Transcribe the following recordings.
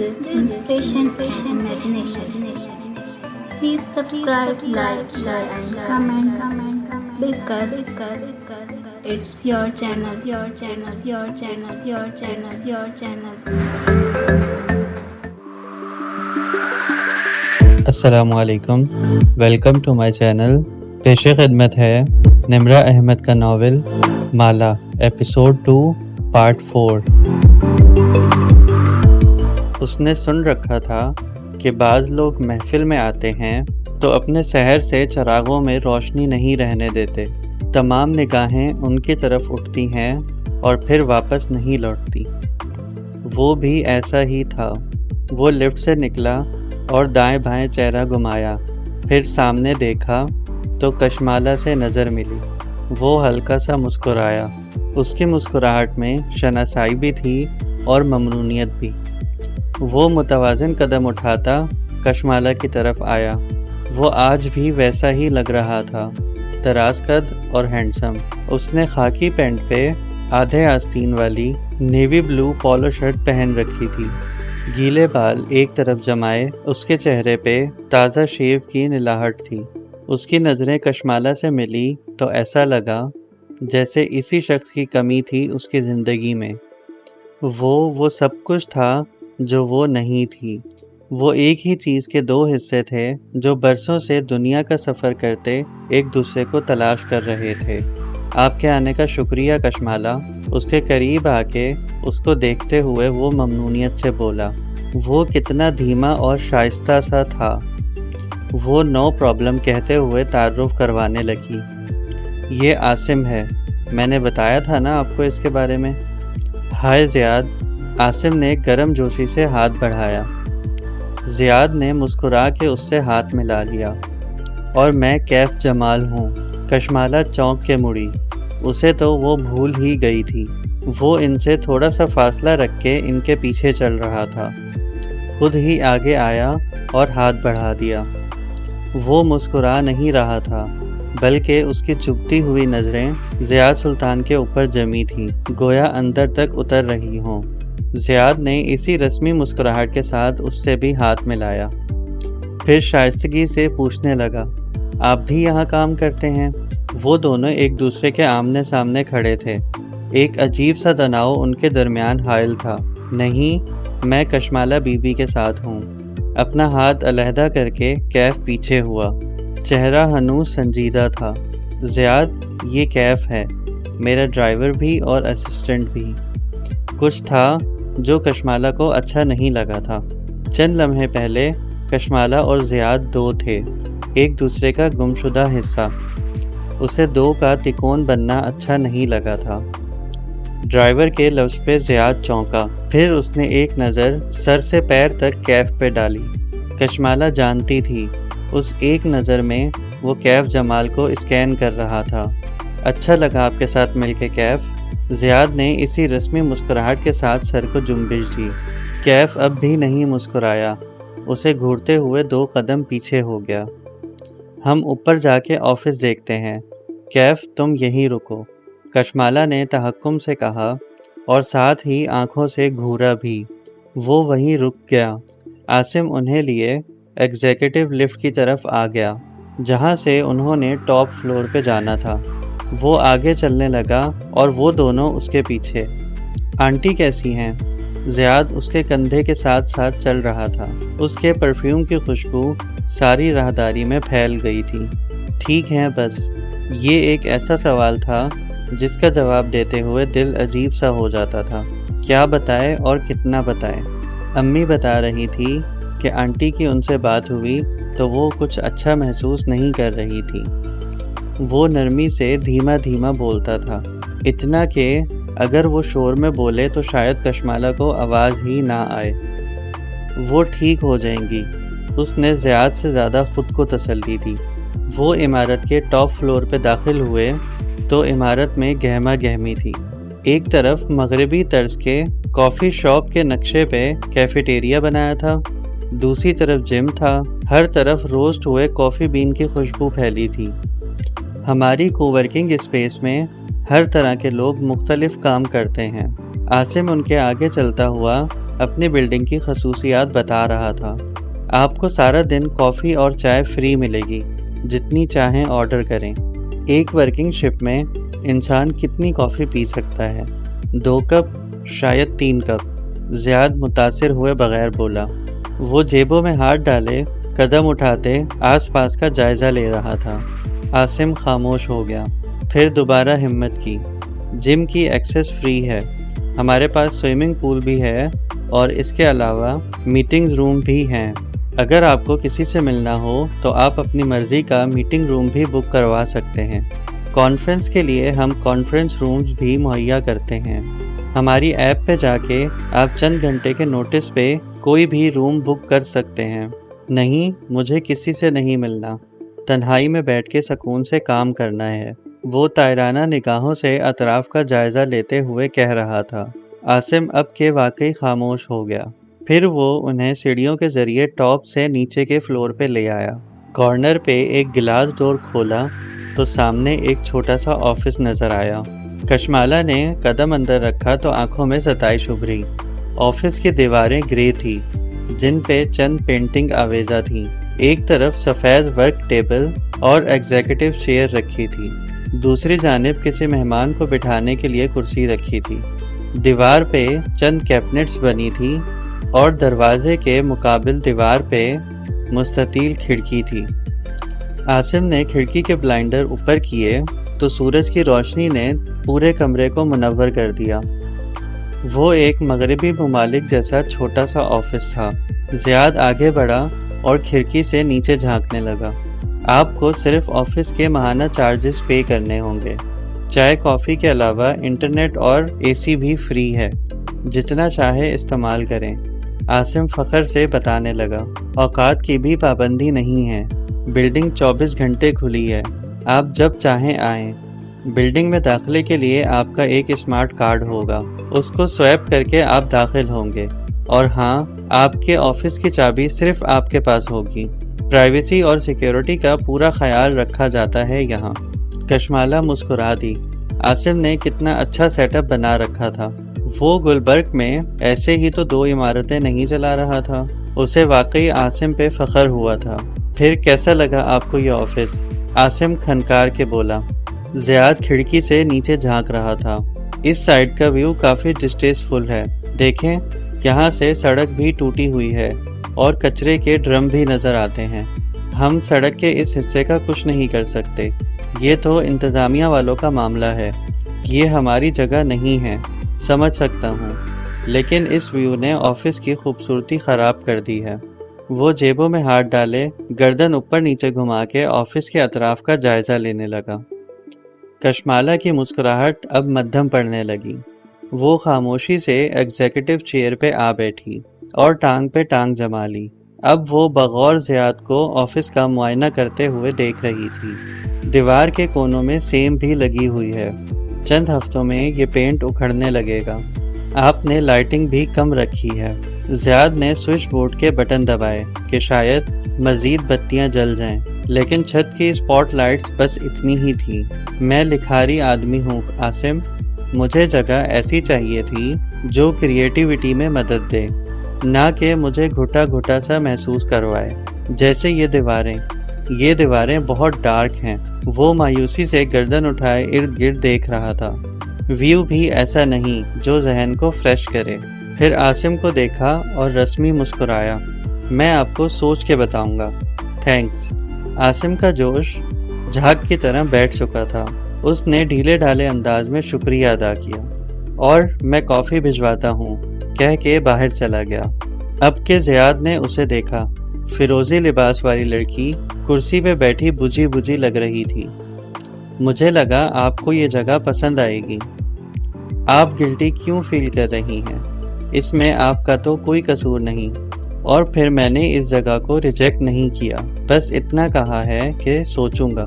is inspiration and imagination. Please subscribe, like, share, and comment. Because it's your channel. السلام علیکم، welcome to my channel. پیش خدمت ہے نمرہ احمد کا ناول مالا، ایپیسوڈ 2 پارٹ 4۔ اس نے سن رکھا تھا کہ بعض لوگ محفل میں آتے ہیں تو اپنے سحر سے چراغوں میں روشنی نہیں رہنے دیتے، تمام نگاہیں ان کی طرف اٹھتی ہیں اور پھر واپس نہیں لوٹتی۔ وہ بھی ایسا ہی تھا۔ وہ لفٹ سے نکلا اور دائیں بائیں چہرہ گھمایا، پھر سامنے دیکھا تو کشمالہ سے نظر ملی۔ وہ ہلکا سا مسکرایا۔ اس کی مسکراہٹ میں شناسائی بھی تھی اور ممنونیت بھی۔ وہ متوازن قدم اٹھاتا کشمالہ کی طرف آیا۔ وہ آج بھی ویسا ہی لگ رہا تھا، دراز قد اور ہینڈسم۔ اس نے خاکی پینٹ پہ آدھے آستین والی نیوی بلو پولو شرٹ پہن رکھی تھی۔ گیلے بال ایک طرف جمائے، اس کے چہرے پہ تازہ شیو کی نلاہٹ تھی۔ اس کی نظریں کشمالہ سے ملی تو ایسا لگا جیسے اسی شخص کی کمی تھی اس کی زندگی میں۔ وہ سب کچھ تھا جو وہ نہیں تھی۔ وہ ایک ہی چیز کے دو حصے تھے جو برسوں سے دنیا کا سفر کرتے ایک دوسرے کو تلاش کر رہے تھے۔ آپ کے آنے کا شکریہ کشمالہ۔ اس کے قریب آ کے اس کو دیکھتے ہوئے وہ ممنونیت سے بولا۔ وہ کتنا دھیما اور شائستہ سا تھا۔ وہ نو پرابلم کہتے ہوئے تعارف کروانے لگی۔ یہ عاصم ہے، میں نے بتایا تھا نا آپ کو اس کے بارے میں۔ ہائے زیاد، عاصم نے گرم جوشی سے ہاتھ بڑھایا۔ زیاد نے مسکرا کے اس سے ہاتھ ملا لیا۔ اور میں کیف جمال ہوں۔ کشمالہ چونک کے مڑی۔ اسے تو وہ بھول ہی گئی تھی۔ وہ ان سے تھوڑا سا فاصلہ رکھ کے ان کے پیچھے چل رہا تھا، خود ہی آگے آیا اور ہاتھ بڑھا دیا۔ وہ مسکرا نہیں رہا تھا، بلکہ اس کی چبھتی ہوئی نظریں زیاد سلطان کے اوپر جمی تھیں، گویا اندر تک اتر رہی ہوں۔ زیاد نے اسی رسمی مسکراہٹ کے ساتھ اس سے بھی ہاتھ ملایا، پھر شائستگی سے پوچھنے لگا، آپ بھی یہاں کام کرتے ہیں؟ وہ دونوں ایک دوسرے کے آمنے سامنے کھڑے تھے۔ ایک عجیب سا تناؤ ان کے درمیان حائل تھا۔ نہیں، میں کشمالہ بی بی کے ساتھ ہوں۔ اپنا ہاتھ علیحدہ کر کے کیف پیچھے ہوا، چہرہ ہنوز سنجیدہ تھا۔ زیاد، یہ کیف ہے، میرا ڈرائیور بھی اور اسسٹنٹ بھی۔ کچھ تھا جو کشمالہ کو اچھا نہیں لگا تھا۔ چند لمحے پہلے کشمالہ اور زیاد دو تھے، ایک دوسرے کا گمشدہ حصہ۔ اسے دو کا تکون بننا اچھا نہیں لگا تھا۔ ڈرائیور کے لفظ پہ زیاد چونکا، پھر اس نے ایک نظر سر سے پیر تک کیف پہ ڈالی۔ کشمالہ جانتی تھی اس ایک نظر میں وہ کیف جمال کو اسکین کر رہا تھا۔ اچھا لگا آپ کے ساتھ مل کے کیف۔ زیاد نے اسی رسمی مسکراہٹ کے ساتھ سر کو جنبش دی۔ کیف اب بھی نہیں مسکرایا، اسے گھورتے ہوئے 2 قدم پیچھے ہو گیا۔ ہم اوپر جا کے آفس دیکھتے ہیں، کیف تم یہیں رکو، کشمالہ نے تحکم سے کہا اور ساتھ ہی آنکھوں سے گھورا بھی۔ وہ وہیں رک گیا۔ عاصم انہیں لیے ایگزیکٹو لفٹ کی طرف آ گیا، جہاں سے انہوں نے ٹاپ فلور پہ جانا تھا۔ وہ آگے چلنے لگا اور وہ دونوں اس کے پیچھے۔ آنٹی کیسی ہیں؟ زیاد اس کے کندھے کے ساتھ ساتھ چل رہا تھا۔ اس کے پرفیوم کی خوشبو ساری راہداری میں پھیل گئی تھی۔ ٹھیک ہیں بس۔ یہ ایک ایسا سوال تھا جس کا جواب دیتے ہوئے دل عجیب سا ہو جاتا تھا۔ کیا بتائے اور کتنا بتائے؟ امی بتا رہی تھی کہ آنٹی کی ان سے بات ہوئی تو وہ کچھ اچھا محسوس نہیں کر رہی تھی۔ وہ نرمی سے دھیما دھیما بولتا تھا، اتنا کہ اگر وہ شور میں بولے تو شاید کشمالہ کو آواز ہی نہ آئے۔ وہ ٹھیک ہو جائیں گی، اس نے زیاد سے زیادہ خود کو تسلی دی۔ وہ عمارت کے ٹاپ فلور پہ داخل ہوئے تو عمارت میں گہما گہمی تھی۔ ایک طرف مغربی طرز کے کافی شاپ کے نقشے پہ کیفیٹیریا بنایا تھا، دوسری طرف جم تھا، ہر طرف روسٹ ہوئے کافی بین کی خوشبو پھیلی تھی۔ ہماری کوورکنگ اسپیس میں ہر طرح کے لوگ مختلف کام کرتے ہیں۔ عاصم ان کے آگے چلتا ہوا اپنی بلڈنگ کی خصوصیات بتا رہا تھا۔ آپ کو سارا دن کافی اور چائے فری ملے گی، جتنی چاہیں آرڈر کریں۔ ایک ورکنگ شفٹ میں انسان کتنی کافی پی سکتا ہے؟ 2 کپ، شاید 3 کپ، زیاد متاثر ہوئے بغیر بولا۔ وہ جیبوں میں ہاتھ ڈالے قدم اٹھاتے آس پاس کا جائزہ لے رہا تھا۔ عاصم خاموش ہو گیا، پھر دوبارہ ہمت کی۔ جم کی ایکسس فری ہے، ہمارے پاس سوئمنگ پول بھی ہے اور اس کے علاوہ میٹنگ روم بھی ہیں۔ اگر آپ کو کسی سے ملنا ہو تو آپ اپنی مرضی کا میٹنگ روم بھی بک کروا سکتے ہیں۔ کانفرنس کے لیے ہم کانفرنس رومز بھی مہیا کرتے ہیں۔ ہماری ایپ پہ جا کے آپ چند گھنٹے کے نوٹس پہ کوئی بھی روم بک کر سکتے ہیں۔ نہیں، مجھے کسی سے نہیں ملنا، تنہائی میں بیٹھ کے سکون سے کام کرنا ہے، وہ طائرانہ نگاہوں سے اطراف کا جائزہ لیتے ہوئے کہہ رہا تھا۔ عاصم اب کے واقعی خاموش ہو گیا۔ پھر وہ انہیں سیڑھیوں کے ذریعے ٹاپ سے نیچے کے فلور پہ لے آیا۔ کارنر پہ ایک گلاس ڈور کھولا تو سامنے ایک چھوٹا سا آفس نظر آیا۔ کشمالہ نے قدم اندر رکھا تو آنکھوں میں ستائش ابھری۔ آفس کی دیواریں گرے تھی، جن پہ چند پینٹنگ آویزہ تھیں۔ ایک طرف سفید ورک ٹیبل اور ایگزیکٹو چیئر رکھی تھی، دوسری جانب کسی مہمان کو بٹھانے کے لیے کرسی رکھی تھی۔ دیوار پہ چند کیبنٹس بنی تھی اور دروازے کے مقابل دیوار پہ مستطیل کھڑکی تھی۔ عاصم نے کھڑکی کے بلائنڈر اوپر کیے تو سورج کی روشنی نے پورے کمرے کو منور کر دیا۔ وہ ایک مغربی ممالک جیسا چھوٹا سا آفس تھا۔ زیاد آگے بڑھا اور کھڑکی سے نیچے جھانکنے لگا۔ آپ کو صرف آفس کے ماہانہ چارجز پے کرنے ہوں گے۔ چائے کافی کے علاوہ انٹرنیٹ اور اے سی بھی فری ہے، جتنا چاہے استعمال کریں۔ عاصم فخر سے بتانے لگا، اوقات کی بھی پابندی نہیں ہے، بلڈنگ 24 گھنٹے کھلی ہے، آپ جب چاہیں آئیں۔ بلڈنگ میں داخلے کے لیے آپ کا ایک اسمارٹ کارڈ ہوگا، اس کو سوائپ کر کے آپ داخل ہوں گے، اور ہاں، آپ کے آفس کی چابی صرف آپ کے پاس ہوگی۔ پرائیویسی اور سیکیورٹی کا پورا خیال رکھا جاتا ہے یہاں۔ کشمالہ مسکرا دی۔ عاصم نے کتنا اچھا سیٹ اپ بنا رکھا تھا۔ وہ گلبرگ میں ایسے ہی تو 2 عمارتیں نہیں چلا رہا تھا۔ اسے واقعی عاصم پہ فخر ہوا تھا۔ پھر کیسا لگا آپ کو یہ آفس؟ عاصم کھنکار کے بولا۔ زیاد کھڑکی سے نیچے جھانک رہا تھا۔ اس سائڈ کا ویو کافی ڈسٹیسفل ہے، دیکھیں یہاں سے سڑک بھی ٹوٹی ہوئی ہے اور کچرے کے ڈرم بھی نظر آتے ہیں۔ ہم سڑک کے اس حصے کا کچھ نہیں کر سکتے، یہ تو انتظامیہ والوں کا معاملہ ہے، یہ ہماری جگہ نہیں ہے۔ سمجھ سکتا ہوں، لیکن اس ویو نے آفس کی خوبصورتی خراب کر دی ہے۔ وہ جیبوں میں ہاتھ ڈالے گردن اوپر نیچے گھما کے آفس کے اطراف کا جائزہ لینے لگا۔ کشمالہ کی مسکراہٹ اب مدھم پڑنے لگی۔ وہ خاموشی سے ایگزیکٹو چیئر پہ آ بیٹھی اور ٹانگ پہ ٹانگ جما لی۔ اب وہ بغور زیاد کو آفس کا معائنہ کرتے ہوئے دیکھ رہی تھی۔ دیوار کے کونوں میں سیم بھی لگی ہوئی ہے، چند ہفتوں میں یہ پینٹ اکھڑنے لگے گا۔ آپ نے لائٹنگ بھی کم رکھی ہے۔ زیاد نے سوئچ بورڈ کے بٹن دبائے کہ شاید مزید بتیاں جل جائیں، لیکن چھت کی اسپاٹ لائٹس بس اتنی ہی تھی۔ میں لکھاری آدمی ہوں عاصم، مجھے جگہ ایسی چاہیے تھی جو کریٹیوٹی میں مدد دے، نہ کہ مجھے گھٹا گھٹا سا محسوس کروائے۔ جیسے یہ دیواریں بہت ڈارک ہیں۔ وہ مایوسی سے گردن اٹھائے ارد گرد دیکھ رہا تھا۔ ویو بھی ایسا نہیں جو ذہن کو فریش کرے۔ پھر عاصم کو دیکھا اور رسمی مسکرایا۔ میں آپ کو سوچ کے بتاؤں گا۔ تھینکس۔ عاصم کا جوش جھاگ کی طرح بیٹھ چکا تھا۔ اس نے ڈھیلے ڈھالے انداز میں شکریہ ادا کیا اور میں کافی بھجواتا ہوں کہہ کے باہر چلا گیا۔ اب کہ زیاد نے اسے دیکھا، فیروزی لباس والی لڑکی کرسی پہ بیٹھی بجھی بجھی لگ رہی تھی۔ مجھے لگا آپ کو یہ جگہ پسند آئے گی۔ آپ گلٹی کیوں فیل کر رہی ہیں؟ اس میں آپ کا تو کوئی قصور نہیں، اور پھر میں نے اس جگہ کو ریجیکٹ نہیں کیا، بس اتنا کہا ہے کہ سوچوں گا۔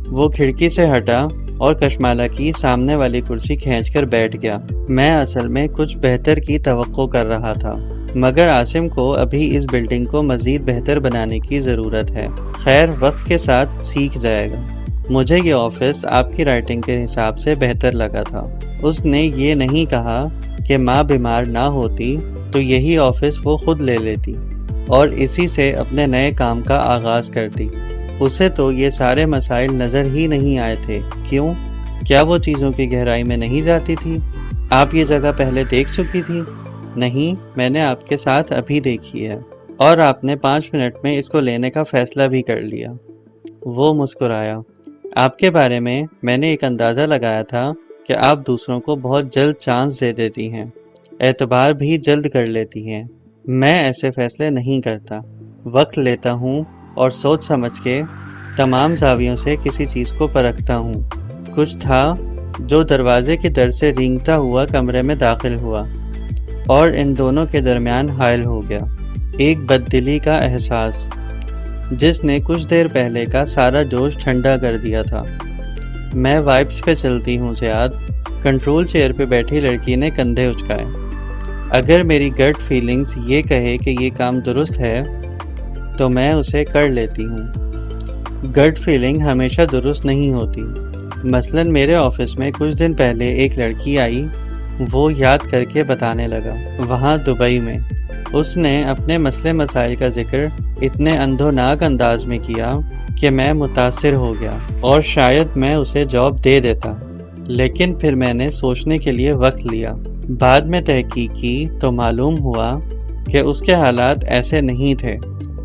وہ کھڑکی سے ہٹا اور کشمالہ کی سامنے والی کرسی کھینچ کر بیٹھ گیا۔ میں اصل میں کچھ بہتر کی توقع کر رہا تھا، مگر عاصم کو ابھی اس بلڈنگ کو مزید بہتر بنانے کی ضرورت ہے۔ خیر، وقت کے ساتھ سیکھ جائے گا۔ مجھے یہ آفس آپ کی رائٹنگ کے حساب سے بہتر لگا تھا۔ اس نے یہ نہیں کہا کہ ماں بیمار نہ ہوتی تو یہی آفس وہ خود لے لیتی اور اسی سے اپنے نئے کام کا آغاز کرتی۔ اسے تو یہ سارے مسائل نظر ہی نہیں آئے تھے۔ کیوں؟ کیا وہ چیزوں کی گہرائی میں نہیں جاتی تھی؟ آپ یہ جگہ پہلے دیکھ چکی تھی؟ نہیں، میں نے آپ کے ساتھ ابھی دیکھی ہے، اور آپ نے 5 منٹ میں اس کو لینے کا فیصلہ بھی کر لیا۔ وہ مسکرایا۔ آپ کے بارے میں نے ایک اندازہ لگایا تھا کہ آپ دوسروں کو بہت جلد چانس دے دیتی ہیں، اعتبار بھی جلد کر لیتی ہیں۔ میں ایسے فیصلے نہیں کرتا، وقت لیتا ہوں اور سوچ سمجھ کے تمام زاویوں سے کسی چیز کو پرکھتا ہوں۔ کچھ تھا جو دروازے کی در سے رینگتا ہوا کمرے میں داخل ہوا اور ان دونوں کے درمیان حائل ہو گیا، ایک بددلی کا احساس جس نے کچھ دیر پہلے کا سارا جوش ٹھنڈا کر دیا تھا۔ میں وائبس پہ چلتی ہوں زیاد، کنٹرول چیئر پہ بیٹھی لڑکی نے کندھے اچکائے۔ اگر میری گٹ فیلنگز یہ کہے کہ یہ کام درست ہے تو میں اسے کر لیتی ہوں۔ گٹ فیلنگ ہمیشہ درست نہیں ہوتی۔ مثلاً میرے آفس میں کچھ دن پہلے ایک لڑکی آئی، وہ یاد کر کے بتانے لگا، وہاں دبئی میں اس نے اپنے مسئلے مسائل کا ذکر اتنے اندھوناک انداز میں کیا کہ میں متاثر ہو گیا اور شاید میں اسے جاب دے دیتا، لیکن پھر میں نے سوچنے کے لیے وقت لیا۔ بعد میں تحقیق کی تو معلوم ہوا کہ اس کے حالات ایسے نہیں تھے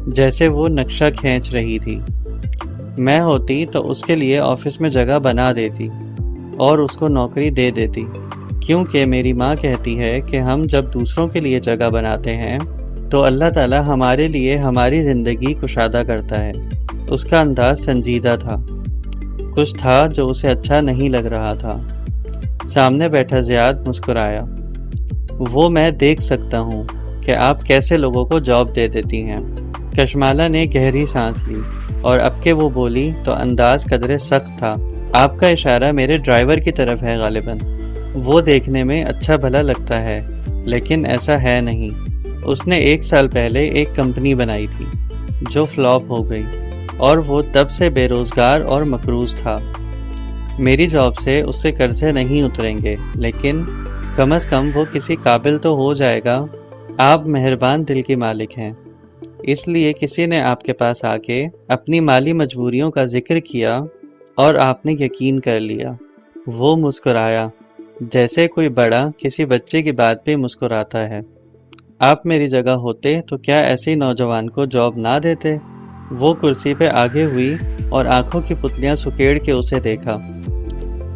جیسے وہ نقشہ کھینچ رہی تھی۔ میں ہوتی تو اس کے لیے آفس میں جگہ بنا دیتی اور اس کو نوکری دے دیتی، کیونکہ میری ماں کہتی ہے کہ ہم جب دوسروں کے لیے جگہ بناتے ہیں تو اللہ تعالیٰ ہمارے لیے ہماری زندگی کشادہ کرتا ہے۔ اس کا انداز سنجیدہ تھا۔ کچھ تھا جو اسے اچھا نہیں لگ رہا تھا۔ سامنے بیٹھا زیاد مسکرایا۔ وہ میں دیکھ سکتا ہوں کہ آپ کیسے لوگوں کو جاب دے دیتی ہیں۔ کشمالہ نے گہری سانس لی اور اب کہ وہ بولی تو انداز قدرے سخت تھا۔ آپ کا اشارہ میرے ڈرائیور کی طرف ہے غالباً۔ وہ دیکھنے میں اچھا بھلا لگتا ہے لیکن ایسا ہے نہیں۔ اس نے 1 سال پہلے ایک کمپنی بنائی تھی جو فلاپ ہو گئی اور وہ تب سے بے روزگار اور مقروض تھا۔ میری جاب سے اس سے قرضے نہیں اتریں گے، لیکن کم از کم وہ کسی قابل تو ہو جائے گا۔ آپ مہربان دل کی مالک ہیں، اس لیے کسی نے آپ کے پاس آ کے اپنی مالی مجبوریوں کا ذکر کیا اور آپ نے یقین کر لیا۔ وہ مسکرایا جیسے کوئی بڑا کسی بچے کی بات پہ مسکراتا ہے۔ آپ میری جگہ ہوتے تو کیا ایسے نوجوان کو جاب نہ دیتے؟ وہ کرسی پہ آگے ہوئی اور آنکھوں کی پتلیاں سکیڑ کے اسے دیکھا۔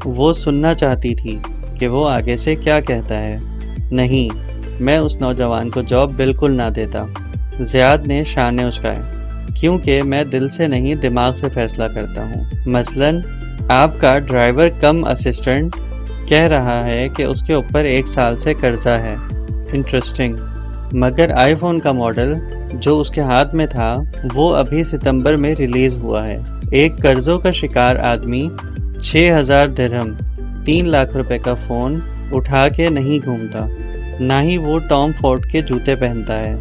وہ سننا چاہتی تھی کہ وہ آگے سے کیا کہتا ہے۔ نہیں، میں اس نوجوان کو جاب بالکل نہ دیتا۔ زیاد نے شانے اچکائے۔ کیونکہ میں دل سے نہیں دماغ سے فیصلہ کرتا ہوں۔ مثلاً آپ کا ڈرائیور کم اسسٹنٹ کہہ رہا ہے کہ اس کے اوپر 1 سال سے قرضہ ہے۔ انٹرسٹنگ۔ مگر آئی فون کا ماڈل جو اس کے ہاتھ میں تھا وہ ابھی ستمبر میں ریلیز ہوا ہے۔ ایک قرضوں کا شکار آدمی 6000 درہم 3 لاکھ روپے کا فون اٹھا کے نہیں گھومتا، نہ ہی وہ ٹام فورڈ کے جوتے پہنتا ہے۔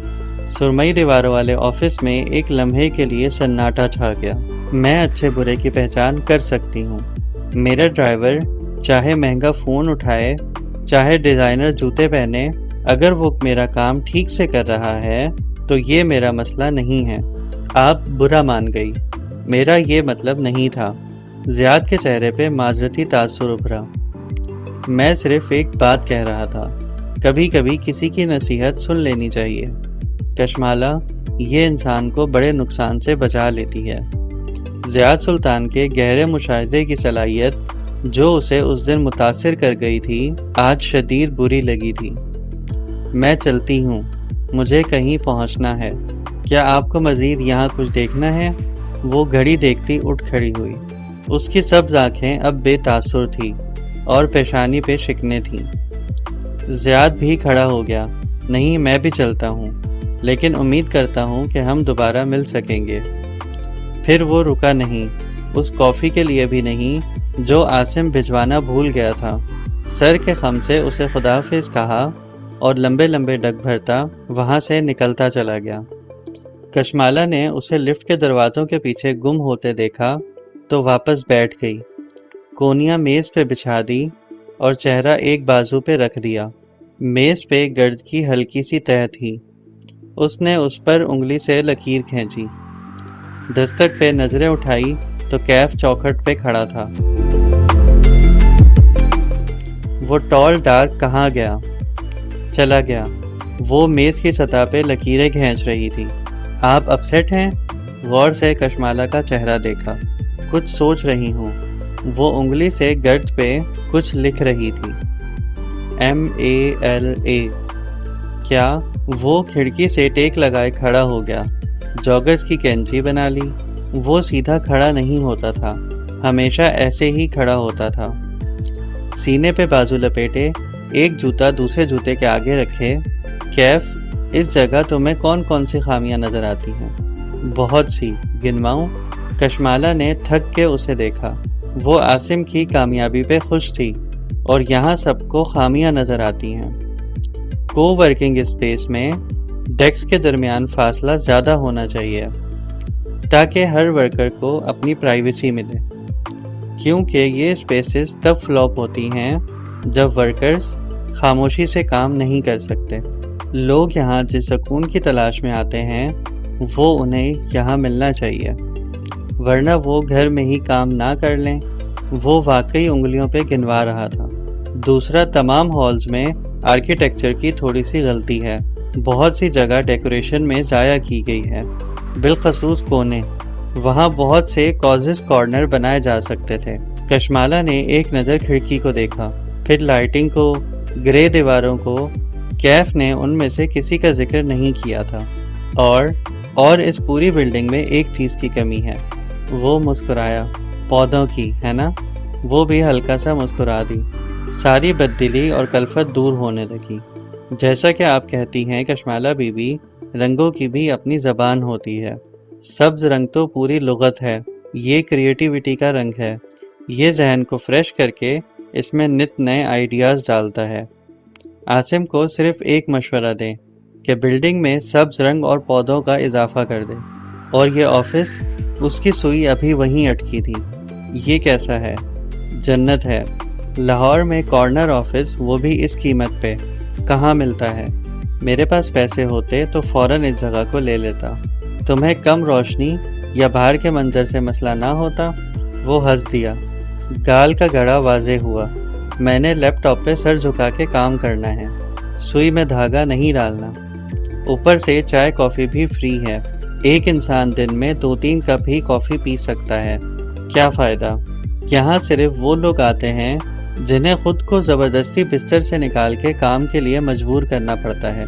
سرمئی دیواروں والے آفس میں ایک لمحے کے لیے سناٹا چھا گیا۔ میں اچھے برے کی پہچان کر سکتی ہوں۔ میرا ڈرائیور چاہے مہنگا فون اٹھائے، چاہے ڈیزائنر جوتے پہنے، اگر وہ میرا کام ٹھیک سے کر رہا ہے تو یہ میرا مسئلہ نہیں ہے۔ آپ برا مان گئی، میرا یہ مطلب نہیں تھا۔ زیاد کے چہرے پہ معذرتی تاثر ابھرا۔ میں صرف ایک بات کہہ رہا تھا، کبھی کبھی کسی کی نصیحت سن لینی چاہیے۔ کشمالہ، یہ انسان کو بڑے نقصان سے بچا لیتی ہے۔ زیاد سلطان کے گہرے مشاہدے کی صلاحیت جو اسے اس دن متاثر کر گئی تھی آج شدید بری لگی تھی۔ میں چلتی ہوں، مجھے کہیں پہنچنا ہے۔ کیا آپ کو مزید یہاں کچھ دیکھنا ہے؟ وہ گھڑی دیکھتی اٹھ کھڑی ہوئی۔ اس کی سبز آنکھیں اب بے تاثر تھی اور پیشانی پہ شکنیں تھیں۔ زیاد بھی کھڑا ہو گیا۔ نہیں، میں بھی چلتا ہوں، لیکن امید کرتا ہوں کہ ہم دوبارہ مل سکیں گے۔ پھر وہ رکا نہیں، اس کافی کے لیے بھی نہیں جو عاصم بھجوانا بھول گیا تھا۔ سر کے خم سے اسے خداحافظ کہا اور لمبے لمبے ڈگ بھرتا وہاں سے نکلتا چلا گیا۔ کشمالہ نے اسے لفٹ کے دروازوں کے پیچھے گم ہوتے دیکھا تو واپس بیٹھ گئی، کونیاں میز پہ بچھا دی اور چہرہ ایک بازو پہ رکھ دیا۔ میز پہ گرد کی ہلکی سی تہ تھی۔ اس نے اس پر انگلی سے لکیر کھینچی۔ دستک پہ نظریں اٹھائی تو کیف چوکھٹ پہ کھڑا تھا۔ وہ ٹال ڈارک کہاں گیا؟ چلا گیا۔ وہ میز کی سطح پہ لکیریں کھینچ رہی تھی۔ آپ اپسیٹ ہیں؟ غور سے کشمالہ کا چہرہ دیکھا۔ کچھ سوچ رہی ہوں۔ وہ انگلی سے گرد پہ کچھ لکھ رہی تھی۔ MALA۔ کیا؟ وہ کھڑکی سے ٹیک لگائے کھڑا ہو گیا۔ جاگرز کی کینچی بنا لی۔ وہ سیدھا کھڑا نہیں ہوتا تھا، ہمیشہ ایسے ہی کھڑا ہوتا تھا، سینے پہ بازو لپیٹے، ایک جوتا دوسرے جوتے کے آگے رکھے۔ کیف، اس جگہ تمہیں کون کون سی خامیاں نظر آتی ہیں؟ بہت سی، گنواؤں؟ کشمالہ نے تھک کے اسے دیکھا۔ وہ عاصم کی کامیابی پہ خوش تھی اور یہاں سب کو خامیاں نظر آتی ہیں۔ کو ورکنگ اسپیس میں ڈیسک کے درمیان فاصلہ زیادہ ہونا چاہیے تاکہ ہر ورکر کو اپنی پرائیویسی ملے، کیونکہ یہ اسپیسز تب فلاپ ہوتی ہیں جب ورکرز خاموشی سے کام نہیں کر سکتے۔ لوگ یہاں جس سکون کی تلاش میں آتے ہیں وہ انہیں یہاں ملنا چاہیے، ورنہ وہ گھر میں ہی کام نہ کر لیں۔ وہ واقعی انگلیوں پہ گنوا رہا تھا۔ دوسرا، تمام ہالز میں آرکیٹیکچر کی تھوڑی سی غلطی ہے۔ بہت سی جگہ ڈیکوریشن میں ضائع کی گئی ہے، بالخصوص کونے۔ وہاں بہت سے کازز کارنر بنائے جا سکتے تھے۔ کشمالہ نے ایک نظر کھڑکی کو دیکھا، پھر لائٹنگ کو، گرے دیواروں کو۔ کیف نے ان میں سے کسی کا ذکر نہیں کیا تھا۔ اور اس پوری بلڈنگ میں ایک چیز کی کمی ہے۔ وہ مسکرایا۔ پودوں کی، ہے نا؟ وہ بھی ہلکا سا مسکرا دی۔ ساری بددلی اور کلفت دور ہونے لگی۔ جیسا کہ آپ کہتی ہیں کشمالہ بی بی، رنگوں کی بھی اپنی زبان ہوتی ہے۔ سبز رنگ تو پوری لغت ہے، یہ کریٹیوٹی کا رنگ ہے۔ یہ ذہن کو فریش کر کے اس میں نت نئے آئیڈیاز ڈالتا ہے۔ عاصم کو صرف ایک مشورہ دیں کہ بلڈنگ میں سبز رنگ اور پودوں کا اضافہ کر دیں۔ اور یہ آفس، اس کی سوئی ابھی وہیں اٹکی تھی۔ یہ کیسا ہے؟ جنت ہے۔ لاہور میں کارنر آفس، وہ بھی اس قیمت پہ، کہاں ملتا ہے؟ میرے پاس پیسے ہوتے تو فوراً اس جگہ کو لے لیتا۔ تمہیں کم روشنی یا باہر کے منظر سے مسئلہ نہ ہوتا؟ وہ ہنس دیا۔ گال کا گڑا واضح ہوا۔ میں نے لیپ ٹاپ پہ سر جھکا کے کام کرنا ہے، سوئی میں دھاگا نہیں ڈالنا۔ اوپر سے چائے کافی بھی فری ہے۔ ایک انسان دن میں 2-3 کپ ہی کافی پی سکتا ہے۔ کیا فائدہ؟ یہاں صرف وہ لوگ آتے ہیں جنہیں خود کو زبردستی بستر سے نکال کے کام کے لیے مجبور کرنا پڑتا ہے۔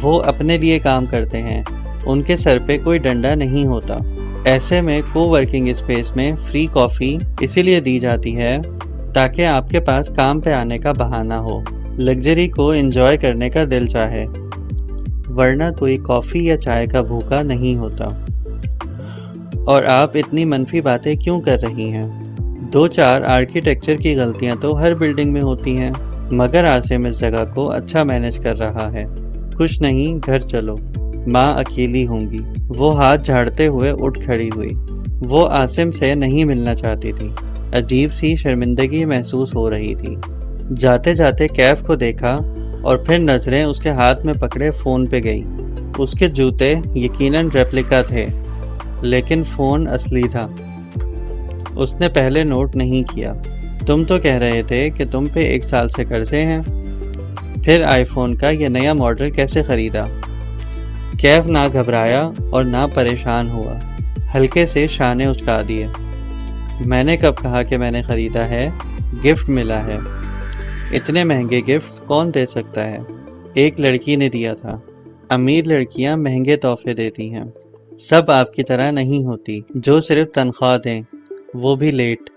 وہ اپنے لیے کام کرتے ہیں، ان کے سر پہ کوئی ڈنڈا نہیں ہوتا۔ ایسے میں کو ورکنگ اسپیس میں فری کافی اسی لیے دی جاتی ہے تاکہ آپ کے پاس کام پہ آنے کا بہانہ ہو، لگژری کو انجوائے کرنے کا دل چاہے، ورنہ کوئی کافی یا چائے کا بھوکا نہیں ہوتا۔ اور آپ اتنی منفی باتیں کیوں کر رہی ہیں؟ 2-4 آرکیٹیکچر کی غلطیاں تو ہر بلڈنگ میں ہوتی ہیں، مگر عاصم اس جگہ کو اچھا مینج کر رہا ہے۔ کچھ نہیں، گھر چلو، ماں اکیلی ہوں گی۔ وہ ہاتھ جھاڑتے ہوئے اٹھ کھڑی ہوئی۔ وہ عاصم سے نہیں ملنا چاہتی تھی، عجیب سی شرمندگی محسوس ہو رہی تھی۔ جاتے جاتے کیف کو دیکھا اور پھر نظریں اس کے ہاتھ میں پکڑے فون پہ گئی۔ اس کے جوتے یقیناً ریپلیکا تھے، لیکن فون اصلی تھا۔ اس نے پہلے نوٹ نہیں کیا۔ تم تو کہہ رہے تھے کہ تم پہ 1 سال سے قرضے ہیں، پھر آئی فون کا یہ نیا ماڈل کیسے خریدا؟ کیف نہ گھبرایا اور نہ پریشان ہوا، ہلکے سے شانے اچکا دیے۔ میں نے کب کہا کہ میں نے خریدا ہے؟ گفٹ ملا ہے۔ اتنے مہنگے گفٹ کون دے سکتا ہے؟ ایک لڑکی نے دیا تھا۔ امیر لڑکیاں مہنگے تحفے دیتی ہیں، سب آپ کی طرح نہیں ہوتی جو صرف تنخواہ دیں، وہ بھی لیٹ۔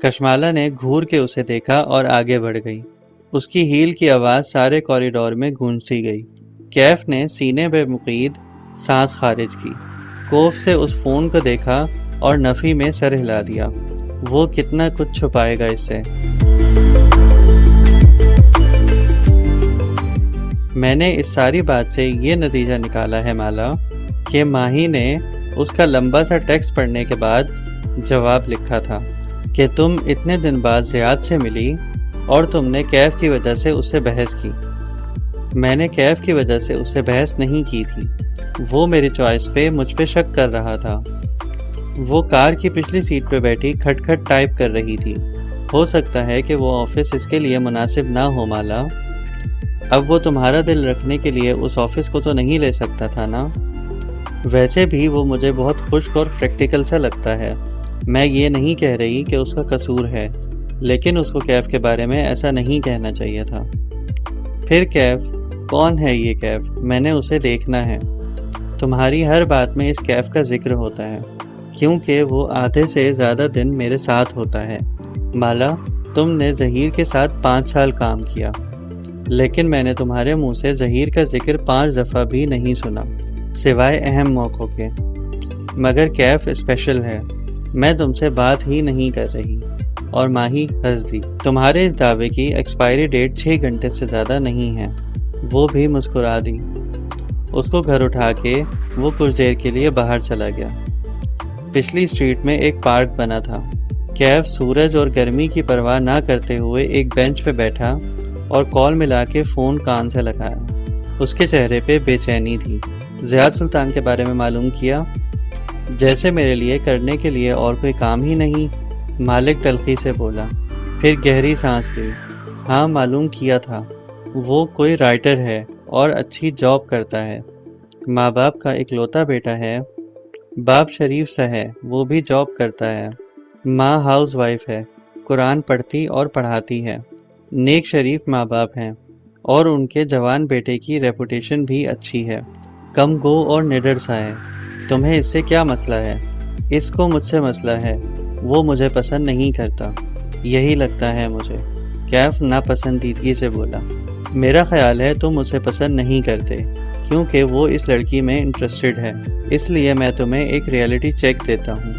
کشمالہ نے گھور کے اسے دیکھا اور آگے بڑھ گئی۔ اس کی ہیل کی آواز سارے کوریڈور میں گونجتی گئی۔ کیف نے سینے پہ مقید سانس خارج کی، کوف سے اس فون کو دیکھا اور نفی میں سر ہلا دیا۔ وہ کتنا کچھ چھپائے گا اس سے۔ میں نے اس ساری بات سے یہ نتیجہ نکالا ہے مالا کہ ماہی نے اس کا لمبا سا ٹیکسٹ پڑھنے کے بعد جواب لکھا تھا کہ تم اتنے دن بعد زیاد سے ملی اور تم نے کیف کی وجہ سے اس سے بحث کی۔ میں نے کیف کی وجہ سے اسے بحث نہیں کی تھی، وہ میری چوائس پہ مجھ پہ شک کر رہا تھا۔ وہ کار کی پچھلی سیٹ پہ بیٹھی کھٹ کھٹ ٹائپ کر رہی تھی۔ ہو سکتا ہے کہ وہ آفس اس کے لیے مناسب نہ ہو مالا۔ اب وہ تمہارا دل رکھنے کے لیے اس آفس کو تو نہیں لے سکتا تھا نا؟ ویسے بھی وہ مجھے بہت خشک اور پریکٹیکل سا لگتا ہے۔ میں یہ نہیں کہہ رہی کہ اس کا قصور ہے، لیکن اس کو کیف کے بارے میں ایسا نہیں کہنا چاہیے تھا۔ پھر کیف، کون ہے یہ کیف؟ میں نے اسے دیکھنا ہے۔ تمہاری ہر بات میں اس کیف کا ذکر ہوتا ہے، کیونکہ وہ آدھے سے زیادہ دن میرے ساتھ ہوتا ہے۔ مالا، تم نے ظہیر کے ساتھ 5 سال کام کیا، لیکن میں نے تمہارے منہ سے ظہیر کا ذکر 5 دفعہ بھی نہیں سنا، سوائے اہم موقعوں کے۔ مگر کیف اسپیشل ہے، میں تم سے بات ہی نہیں کر رہی۔ اور ماہی ہنس دی۔ تمہارے اس دعوے کی ایکسپائری ڈیٹ 6 گھنٹے سے زیادہ نہیں ہے۔ وہ بھی مسکرا دی۔ اس کو گھر اٹھا کے وہ کچھ دیر کے لیے باہر چلا گیا۔ پچھلی اسٹریٹ میں ایک پارک بنا تھا۔ کیف سورج اور گرمی کی پرواہ نہ کرتے ہوئے ایک بینچ پہ بیٹھا اور کال ملا کے فون کان سے لگایا۔ اس کے چہرے پہ بے چینی تھی۔ زیاد سلطان کے بارے میں معلوم کیا؟ جیسے میرے لیے کرنے کے لیے اور کوئی کام ہی نہیں، مالک تلخی سے بولا، پھر گہری سانس لی۔ ہاں، معلوم کیا تھا۔ وہ کوئی رائٹر ہے اور اچھی جاب کرتا ہے۔ ماں باپ کا اکلوتا بیٹا ہے۔ باپ شریف سا ہے، وہ بھی جاب کرتا ہے۔ ماں ہاؤس وائف ہے، قرآن پڑھتی اور پڑھاتی ہے۔ نیک شریف ماں باپ ہیں، اور ان کے جوان بیٹے کی ریپوٹیشن بھی اچھی ہے۔ کم گو اور نڈر سا ہے۔ تمہیں اس سے کیا مسئلہ ہے؟ اس کو مجھ سے مسئلہ ہے۔ وہ مجھے پسند نہیں کرتا، یہی لگتا ہے مجھے، کیف ناپسندیدگی سے بولا۔ میرا خیال ہے تم اسے پسند نہیں کرتے، کیونکہ وہ اس لڑکی میں انٹرسٹڈ ہے۔ اس لیے میں تمہیں ایک ریئلٹی چیک دیتا ہوں۔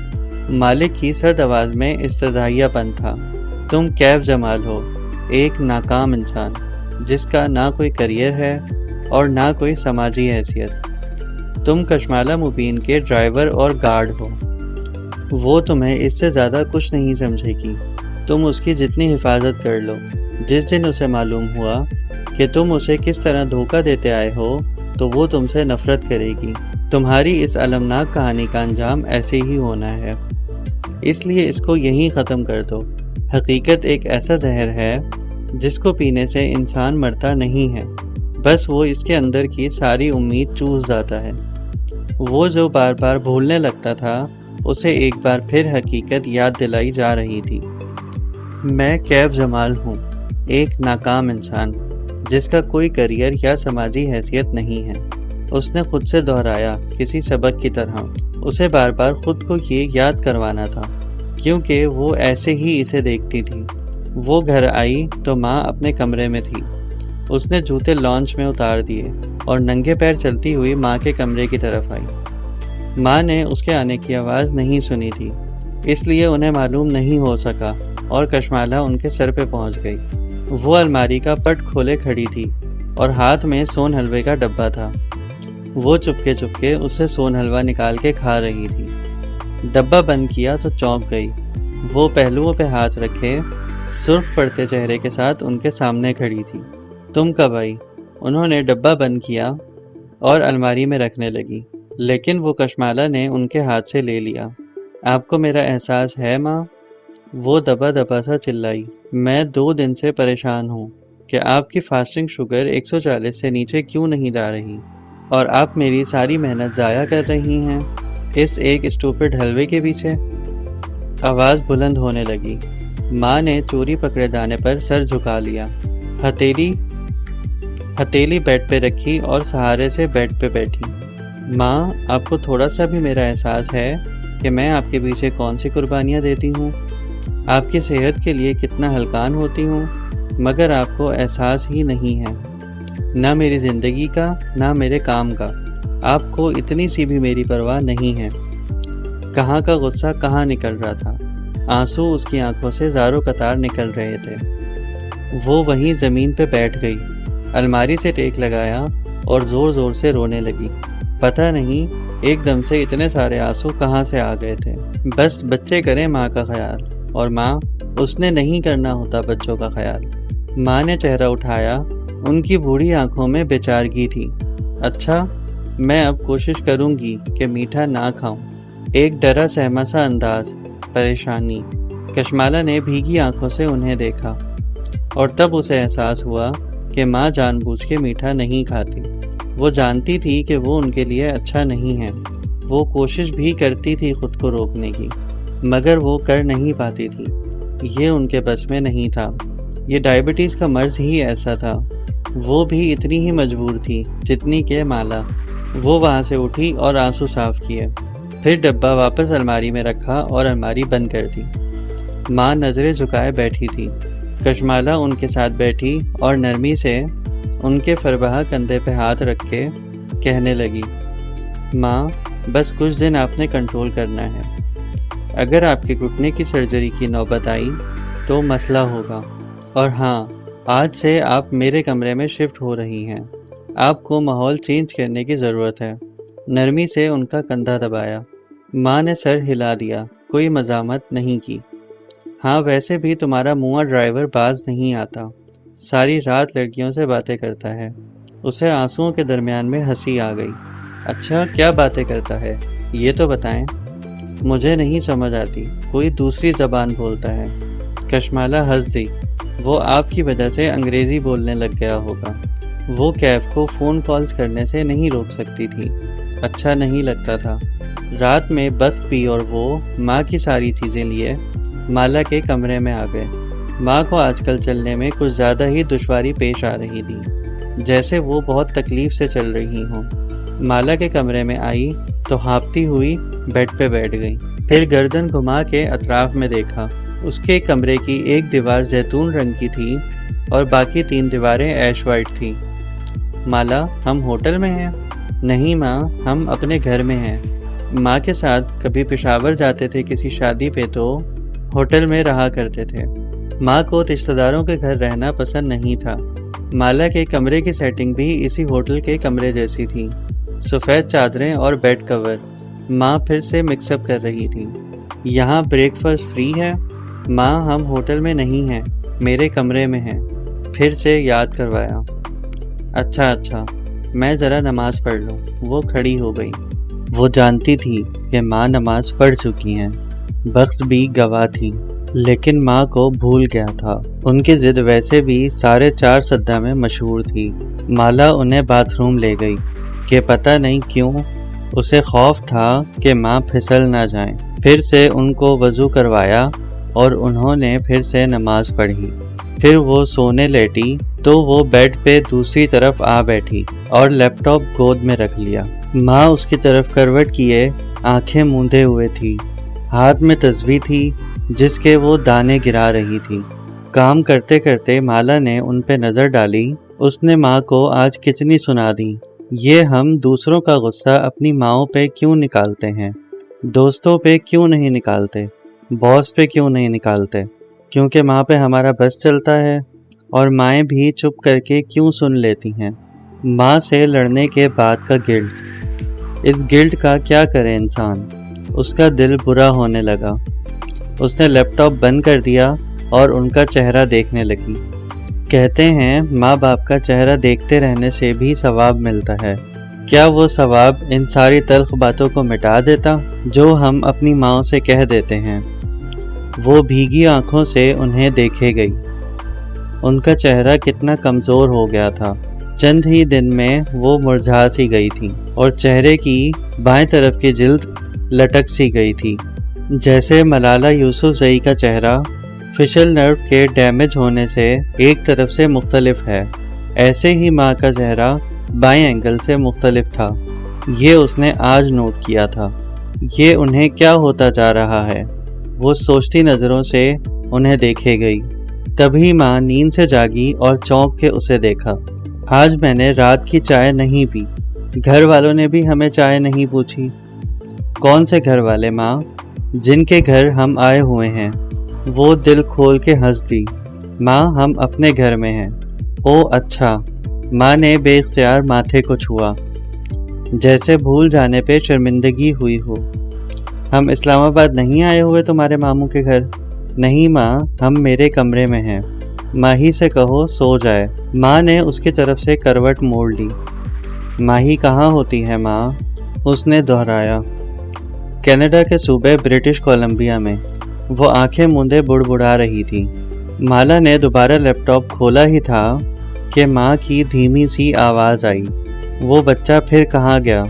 مالک کی سرد آواز میں استزائیہ پن تھا۔ تم کیف جمال ہو، ایک ناکام انسان، جس کا نہ کوئی کریئر ہے اور نہ کوئی سماجی حیثیت۔ تم کشمالہ مبین کے ڈرائیور اور گارڈ ہو۔ وہ تمہیں اس سے زیادہ کچھ نہیں سمجھے گی۔ تم اس کی جتنی حفاظت کر لو، جس دن اسے معلوم ہوا کہ تم اسے کس طرح دھوکہ دیتے آئے ہو تو وہ تم سے نفرت کرے گی۔ تمہاری اس المناک کہانی کا انجام ایسے ہی ہونا ہے، اس لیے اس کو یہیں ختم کر دو۔ حقیقت ایک ایسا زہر ہے جس کو پینے سے انسان مرتا نہیں ہے، بس وہ اس کے اندر کی ساری امید چوس جاتا ہے۔ وہ جو بار بار بھولنے لگتا تھا، اسے ایک بار پھر حقیقت یاد دلائی جا رہی تھی۔ میں کیف جمال ہوں، ایک ناکام انسان، جس کا کوئی کریئر یا سماجی حیثیت نہیں ہے۔ اس نے خود سے دہرایا، کسی سبق کی طرح۔ اسے بار بار خود کو یہ یاد کروانا تھا، کیونکہ وہ ایسے ہی اسے دیکھتی تھی۔ وہ گھر آئی تو ماں اپنے کمرے میں تھی۔ اس نے جوتے لانچ میں اتار دیے اور ننگے پیر چلتی ہوئی ماں کے کمرے کی طرف آئی۔ ماں نے اس کے آنے کی آواز نہیں سنی تھی، اس لیے انہیں معلوم نہیں ہو سکا اور کشمالہ ان کے سر پہ پہنچ گئی۔ وہ الماری کا پٹ کھولے کھڑی تھی اور ہاتھ میں سون حلوے کا ڈبہ تھا۔ وہ چپکے چپکے اسے سون حلوہ نکال کے کھا رہی تھی۔ ڈبہ بند کیا تو چونک گئی۔ وہ پہلوؤں پہ ہاتھ رکھے، سرخ پڑتے چہرے کے ساتھ ان کے سامنے کھڑی تھی۔ تم کب آئی؟ انہوں نے ڈبہ بند کیا اور الماری میں رکھنے لگی، لیکن وہ کشمالہ نے ان کے ہاتھ سے لے لیا۔ آپ کو میرا احساس ہے ماں؟ وہ دبا دبا سا چلائی۔ میں 2 دن سے پریشان ہوں کہ آپ کی فاسٹنگ شوگر 140 سے نیچے کیوں نہیں جا رہی، اور آپ میری ساری محنت ضائع کر رہی ہیں اس ایک اسٹوپڈ حلوے کے پیچھے۔ آواز بلند ہونے لگی۔ ماں نے چوری پکڑے دانے پر سر جھکا لیا۔ ہتھیلی بیڈ پہ رکھی اور سہارے سے بیڈ پہ بیٹھی۔ ماں، آپ کو تھوڑا سا بھی میرا احساس ہے کہ میں آپ کے پیچھے کون سی قربانیاں دیتی ہوں، آپ کی صحت کے لیے کتنا ہلکان ہوتی ہوں، مگر آپ کو احساس ہی نہیں ہے، نہ میری زندگی کا نہ میرے کام کا۔ آپ کو اتنی سی بھی میری پرواہ نہیں ہے۔ کہاں کا غصہ کہاں نکل رہا تھا، آنسو اس کی آنکھوں سے زاروں قطار نکل رہے تھے۔ وہ وہیں زمین پہ بیٹھ گئی، الماری سے ٹیک لگایا اور زور زور سے رونے لگی۔ پتہ نہیں ایک دم سے اتنے سارے آنسو کہاں سے آ گئے تھے۔ بس بچے کریں ماں کا خیال، اور ماں، اس نے نہیں کرنا ہوتا بچوں کا خیال۔ ماں نے چہرہ اٹھایا، ان کی بوڑھی آنکھوں میں بےچارگی تھی۔ اچھا، میں اب کوشش کروں گی کہ میٹھا نہ کھاؤں۔ ایک ڈرا سہما سا انداز، پریشانی۔ کشمالہ نے بھیگی آنکھوں سے انہیں دیکھا اور تب اسے احساس ہوا کہ ماں جان بوجھ کے میٹھا نہیں کھاتی۔ وہ جانتی تھی کہ وہ ان کے لیے اچھا نہیں ہے۔ وہ کوشش بھی کرتی تھی خود کو روکنے کی، مگر وہ کر نہیں پاتی تھی۔ یہ ان کے بس میں نہیں تھا۔ یہ ڈائبٹیز کا مرض ہی ایسا تھا۔ وہ بھی اتنی ہی مجبور تھی جتنی کہ مالا۔ وہ وہاں سے اٹھی اور آنسو صاف کیے، پھر ڈبہ واپس الماری میں رکھا اور الماری بند کر دی۔ ماں نظریں جھکائے بیٹھی تھی۔ کشمالہ ان کے ساتھ بیٹھی اور نرمی سے ان کے فربہا کندھے پہ ہاتھ رکھ کے کہنے لگی، ماں بس کچھ دن آپ نے کنٹرول کرنا ہے۔ اگر آپ کے گھٹنے کی سرجری کی نوبت آئی تو مسئلہ ہوگا۔ اور ہاں، آج سے آپ میرے کمرے میں شفٹ ہو رہی ہیں۔ آپ کو ماحول چینج کرنے کی ضرورت ہے۔ نرمی سے ان کا کندھا دبایا۔ ماں نے سر ہلا دیا، کوئی مزاحمت نہیں کی۔ ہاں ویسے بھی تمہارا منہ ڈرائیور باز نہیں آتا، ساری رات لڑکیوں سے باتیں کرتا ہے۔ اسے آنسوؤں کے درمیان میں ہنسی آ گئی۔ اچھا کیا باتیں کرتا ہے یہ تو بتائیں، مجھے نہیں سمجھ آتی، کوئی دوسری زبان بولتا ہے۔ کشمالہ ہنس دی۔ وہ آپ کی وجہ سے انگریزی بولنے لگ گیا ہوگا۔ وہ کیف کو فون کالز کرنے سے نہیں روک سکتی تھی۔ اچھا نہیں لگتا تھا۔ رات میں بخت بھی اور وہ ماں کی ساری چیزیں لیے مالا کے کمرے میں آ گئے۔ ماں کو آج کل چلنے میں کچھ زیادہ ہی دشواری پیش آ رہی تھی، جیسے وہ بہت تکلیف سے چل رہی ہوں۔ مالا کے کمرے میں آئی تو ہانپتی ہوئی بیڈ پہ بیٹھ گئی، پھر گردن گھما کے اطراف میں دیکھا۔ اس کے کمرے کی ایک دیوار زیتون رنگ کی تھی اور باقی 3 دیواریں ایش وائٹ تھی۔ مالا ہم ہوٹل میں ہیں؟ نہیں ماں، ہم اپنے گھر میں ہیں۔ ماں کے ساتھ کبھی پشاور جاتے تھے کسی شادی پہ تو ہوٹل میں رہا کرتے تھے۔ ماں کو رشتہ داروں کے گھر رہنا پسند نہیں تھا۔ مالا کے کمرے کی سیٹنگ بھی اسی ہوٹل کے کمرے جیسی تھی، سفید چادریں اور بیڈ کور۔ ماں پھر سے مکس اپ کر رہی تھی۔ یہاں بریک فاسٹ فری ہے؟ ماں ہم ہوٹل میں نہیں ہیں، میرے کمرے میں ہیں۔ پھر سے یاد کروایا۔ اچھا میں ذرا نماز پڑھ لوں۔ وہ کھڑی ہو گئی۔ وہ جانتی تھی کہ ماں نماز پڑھ چکی ہیں، بخت بھی گواہ تھی، لیکن ماں کو بھول گیا تھا۔ ان کی ضد ویسے بھی 4.5 سدہ میں مشہور تھی۔ مالا انہیں باتھ روم لے گئی کہ پتہ نہیں کیوں اسے خوف تھا کہ ماں پھسل نہ جائیں۔ پھر سے ان کو وضو کروایا اور انہوں نے پھر سے نماز پڑھی۔ پھر وہ سونے لیٹی تو وہ بیڈ پہ دوسری طرف آ بیٹھی اور لیپ ٹاپ گود میں رکھ لیا۔ ماں اس کی طرف کروٹ کیے آنکھیں موندے ہوئے تھی۔ ہاتھ میں تسبیح تھی جس کے وہ دانے گرا رہی تھی۔ کام کرتے کرتے مالا نے ان پہ نظر ڈالی۔ اس نے ماں کو آج کتنی سنا دی۔ یہ ہم دوسروں کا غصہ اپنی ماؤں پہ کیوں نکالتے ہیں؟ دوستوں پہ کیوں نہیں نکالتے؟ باس پہ کیوں نہیں نکالتے؟ کیونکہ ماں پہ ہمارا بس چلتا ہے؟ اور مائیں بھی چپ کر کے کیوں سن لیتی ہیں؟ ماں سے لڑنے کے بعد کا گلٹ، اس گلٹ کا کیا کرے انسان؟ اس کا دل برا ہونے لگا۔ اس نے لیپ ٹاپ بند کر دیا اور ان کا چہرہ دیکھنے لگی۔ کہتے ہیں ماں باپ کا چہرہ دیکھتے رہنے سے بھی ثواب ملتا ہے۔ کیا وہ ثواب ان ساری تلخ باتوں کو مٹا دیتا جو ہم اپنی ماؤں سے کہہ دیتے ہیں؟ وہ بھیگی آنکھوں سے انہیں دیکھے گئی۔ ان کا چہرہ کتنا کمزور ہو گیا تھا۔ چند ہی دن میں وہ مرجھا سی گئی تھی اور چہرے کی بائیں طرف کی جلد لٹک سی گئی تھی، جیسے ملالہ یوسف زئی کا چہرہ فیشل نرو کے ڈیمیج ہونے سے ایک طرف سے مختلف ہے، ایسے ہی ماں کا چہرہ بائیں اینگل سے مختلف تھا۔ یہ اس نے آج نوٹ کیا تھا۔ یہ انہیں کیا ہوتا جا رہا ہے؟ وہ سوچتی نظروں سے انہیں دیکھے گئی۔ تبھی ماں نیند سے جاگی اور چونک کے اسے دیکھا۔ آج میں نے رات کی چائے نہیں پی، گھر والوں نے بھی ہمیں چائے نہیں پوچھی۔ کون سے گھر والے ماں؟ جن کے گھر ہم آئے ہوئے ہیں۔ وہ دل کھول کے ہنس دی۔ ماں ہم اپنے گھر میں ہیں۔ او اچھا۔ ماں نے بے اختیار ماتھے کو چھوا، جیسے بھول جانے پہ شرمندگی ہوئی ہو۔ ہم اسلام آباد نہیں آئے ہوئے تمہارے ماموں کے گھر؟ نہیں ماں، ہم میرے کمرے میں ہیں۔ ماہی سے کہو سو جائے۔ ماں نے اس کی طرف سے کروٹ موڑ لی۔ ماہی کہاں ہوتی ہے ماں؟ اس نے دہرایا۔ کینیڈا کے صوبے برٹش کولمبیا میں۔ وہ آنکھیں موندے بڑبڑا رہی تھی۔ مالا نے دوبارہ لیپ ٹاپ کھولا ہی تھا کہ ماں کی دھیمی سی آواز آئی۔ وہ بچہ پھر کہاں گیا؟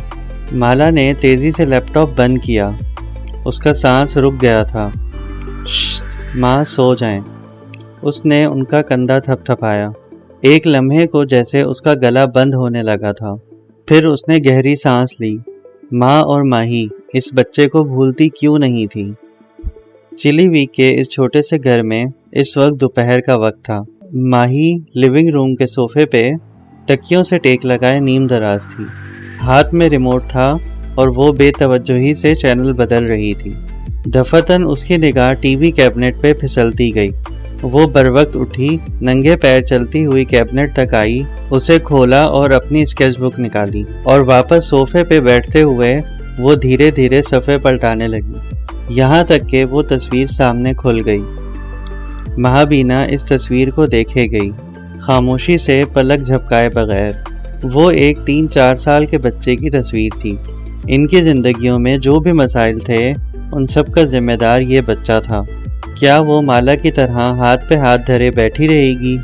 مالا نے تیزی سے لیپ ٹاپ بند کیا۔ اس کا سانس رک گیا تھا۔ ماں سو جائیں۔ اس نے ان کا کندھا تھپ تھپایا۔ ایک لمحے کو جیسے اس کا گلا بند ہونے لگا تھا۔ پھر اس نے گہری سانس لی۔ ماں اور ماہی اس بچے کو بھولتی کیوں نہیں تھی؟ چلی ویک کے اس چھوٹے سے گھر میں اس وقت دوپہر کا وقت تھا۔ ماہی لیونگ روم کے صوفے پہ تکیوں سے ٹیک لگائے نیم دراز تھی۔ ہاتھ میں ریموٹ تھا اور وہ بے توجہی سے چینل بدل رہی تھی۔ دفعتاً اس کی نگاہ ٹی وی کیبنٹ پہ پھسلتی گئی۔ وہ بروقت اٹھی، ننگے پیر چلتی ہوئی کیبنٹ تک آئی، اسے کھولا اور اپنی اسکیچ بک نکالی، اور واپس صوفے پہ بیٹھتے ہوئے وہ دھیرے دھیرے صفحے پلٹانے لگی، یہاں تک کہ وہ تصویر سامنے کھل گئی۔ مہابینا اس تصویر کو دیکھے گئی، خاموشی سے پلک جھپکائے بغیر۔ وہ ایک 3-4 سال کے بچے کی تصویر تھی۔ ان کی زندگیوں میں جو بھی مسائل تھے ان سب کا ذمہ دار یہ بچہ تھا۔ کیا وہ مالا کی طرح ہاتھ پہ ہاتھ دھرے بیٹھی رہے گی؟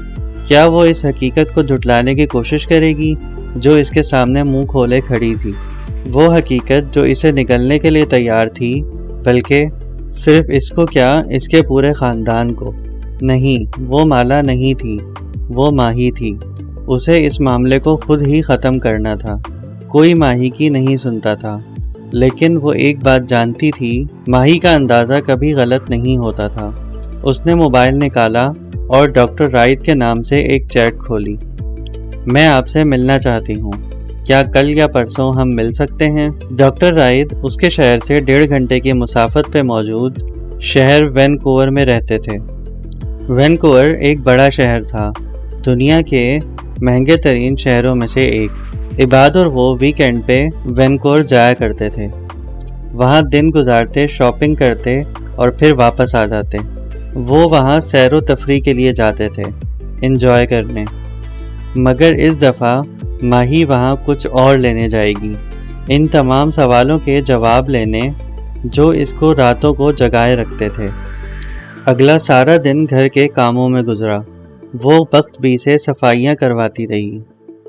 کیا وہ اس حقیقت کو جھٹلانے کی کوشش کرے گی جو اس کے سامنے منہ کھولے کھڑی تھی؟ وہ حقیقت جو اسے نگلنے کے لیے تیار تھی، بلکہ صرف اس کو کیا، اس کے پورے خاندان کو۔ نہیں، وہ مالا نہیں تھی، وہ ماہی تھی۔ اسے اس معاملے کو خود ہی ختم کرنا تھا۔ کوئی ماہی کی نہیں سنتا تھا، لیکن وہ ایک بات جانتی تھی، ماہی کا اندازہ کبھی غلط نہیں ہوتا تھا۔ اس نے موبائل نکالا اور ڈاکٹر رائٹ کے نام سے ایک چیٹ کھولی۔ میں آپ سے ملنا چاہتی ہوں، کیا کل یا پرسوں ہم مل سکتے ہیں؟ ڈاکٹر رائٹ اس کے شہر سے 1.5 گھنٹے کی مسافت پہ موجود شہر وینکوور میں رہتے تھے۔ وینکوور ایک بڑا شہر تھا، دنیا کے مہنگے ترین شہروں میں سے ایک۔ عباد اور وہ ویکینڈ پہ وینکوور جایا کرتے تھے، وہاں دن گزارتے، شاپنگ کرتے اور پھر واپس آ جاتے۔ وہ وہاں سیر و تفریح کے لیے جاتے تھے، انجوائے کرنے۔ مگر اس دفعہ ماہی وہاں کچھ اور لینے جائے گی، ان تمام سوالوں کے جواب لینے جو اس کو راتوں کو جگائے رکھتے تھے۔ اگلا سارا دن گھر کے کاموں میں گزرا۔ وہ وقت بھی سے صفائیاں کرواتی رہی۔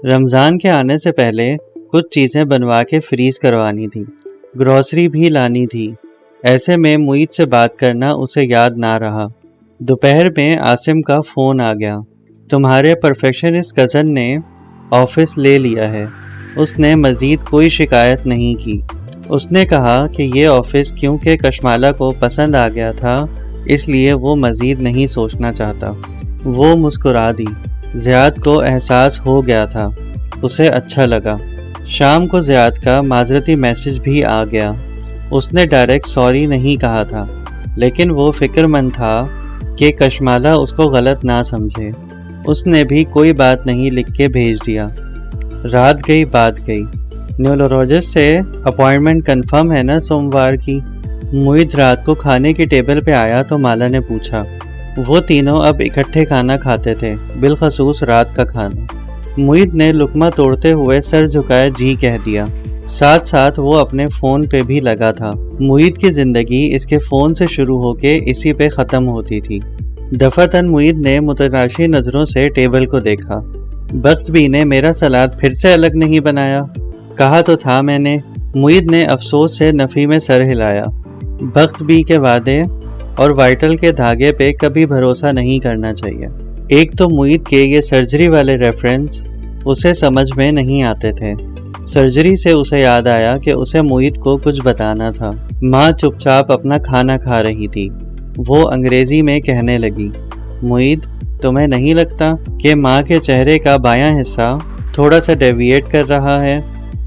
رمضان کے آنے سے پہلے کچھ چیزیں بنوا کے فریز کروانی تھی، گروسری بھی لانی تھی۔ ایسے میں معید سے بات کرنا اسے یاد نہ رہا۔ دوپہر میں عاصم کا فون آ گیا۔ تمہارے پرفیکشنسٹ کزن نے آفس لے لیا ہے۔ اس نے مزید کوئی شکایت نہیں کی۔ اس نے کہا کہ یہ آفس کیونکہ کشمالہ کو پسند آ گیا تھا، اس لیے وہ مزید نہیں سوچنا چاہتا۔ وہ مسکرا دی۔ زیاد کو احساس ہو گیا تھا، اسے اچھا لگا۔ شام کو زیاد کا معذرتی میسج بھی آ گیا۔ اس نے ڈائریکٹ سوری نہیں کہا تھا، لیکن وہ فکر مند تھا کہ کشمالہ اس کو غلط نہ سمجھے۔ اس نے بھی کوئی بات نہیں لکھ کے بھیج دیا۔ رات گئی بات گئی۔ نیورولوجسٹ سے اپوائنٹمنٹ کنفرم ہے نا سوموار کی؟ معید رات کو کھانے کی ٹیبل پہ آیا تو مالا نے پوچھا۔ وہ تینوں اب اکٹھے کھانا کھاتے تھے، بالخصوص رات کا کھانا۔ معید نے لقمہ توڑتے ہوئے سر جھکائے جی کہہ دیا، ساتھ ساتھ وہ اپنے فون پہ بھی لگا تھا۔ معید کی زندگی اس کے فون سے شروع ہو کے اسی پہ ختم ہوتی تھی۔ دفعتاً معید نے متلاشی نظروں سے ٹیبل کو دیکھا۔ بخت بی نے میرا سلاد پھر سے الگ نہیں بنایا، کہا تو تھا میں نے۔ معید نے افسوس سے نفی میں سر ہلایا۔ بخت بی کے وعدے اور وائٹل کے دھاگے پہ کبھی بھروسہ نہیں کرنا چاہیے۔ ایک تو معید کے یہ سرجری والے ریفرنس اسے سمجھ میں نہیں آتے تھے۔ سرجری سے اسے یاد آیا کہ اسے معید کو کچھ بتانا تھا۔ ماں چپ چاپ اپنا کھانا کھا رہی تھی۔ وہ انگریزی میں کہنے لگی، معید تمہیں نہیں لگتا کہ ماں کے چہرے کا بایاں حصہ تھوڑا سا ڈیویٹ کر رہا ہے؟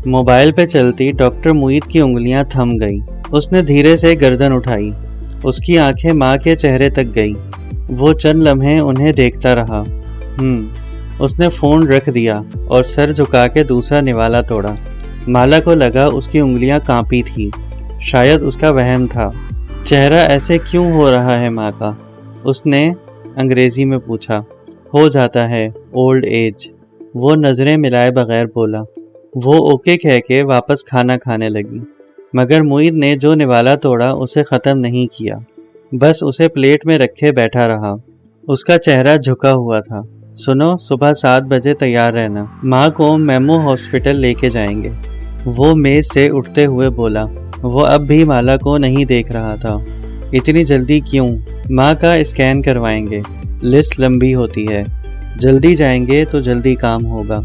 موبائل پہ چلتی ڈاکٹر معید کی انگلیاں تھم گئی۔ اس نے دھیرے سے گردن اٹھائی۔ اس کی آنکھیں ماں کے چہرے تک گئی۔ وہ چند لمحے انہیں دیکھتا رہا۔ اس نے فون رکھ دیا اور سر جھکا کے دوسرا نوالا توڑا۔ مالا کو لگا اس کی انگلیاں کانپی تھی، شاید اس کا وہم تھا۔ چہرہ ایسے کیوں ہو رہا ہے ماں کا؟ اس نے انگریزی میں پوچھا۔ ہو جاتا ہے اولڈ ایج، وہ نظریں ملائے بغیر بولا۔ وہ اوکے کہہ کے واپس کھانا کھانے لگی، مگر معید نے جو نوالا توڑا اسے ختم نہیں کیا، بس اسے پلیٹ میں رکھے بیٹھا رہا۔ اس کا چہرہ جھکا ہوا تھا۔ سنو، صبح 7 بجے تیار رہنا، ماں کو میمو ہاسپٹل لے کے جائیں گے، وہ میز سے اٹھتے ہوئے بولا۔ وہ اب بھی مالا کو نہیں دیکھ رہا تھا۔ اتنی جلدی کیوں؟ ماں کا اسکین کروائیں گے، لسٹ لمبی ہوتی ہے، جلدی جائیں گے تو جلدی کام ہوگا۔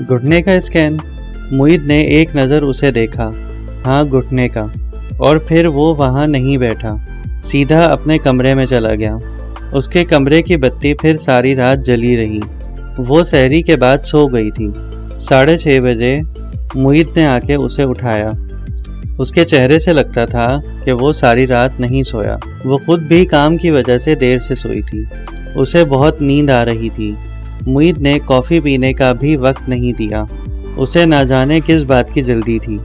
گھٹنے کا اسکین؟ معید نے ایک نظر اسے دیکھا۔ ہاں، گھٹنے کا۔ اور پھر وہ وہاں نہیں بیٹھا، سیدھا اپنے کمرے میں چلا گیا۔ اس کے کمرے کی بتی پھر ساری رات جلی رہی۔ وہ سحری کے بعد سو گئی تھی۔ 6:30 بجے معید نے آ کے اسے اٹھایا۔ اس کے چہرے سے لگتا تھا کہ وہ ساری رات نہیں سویا۔ وہ خود بھی کام کی وجہ سے دیر سے سوئی تھی۔ اسے بہت نیند آ رہی تھی۔ معید نے کافی پینے کا بھی وقت نہیں دیا۔ اسے نہ جانے کس بات کی جلدی تھی۔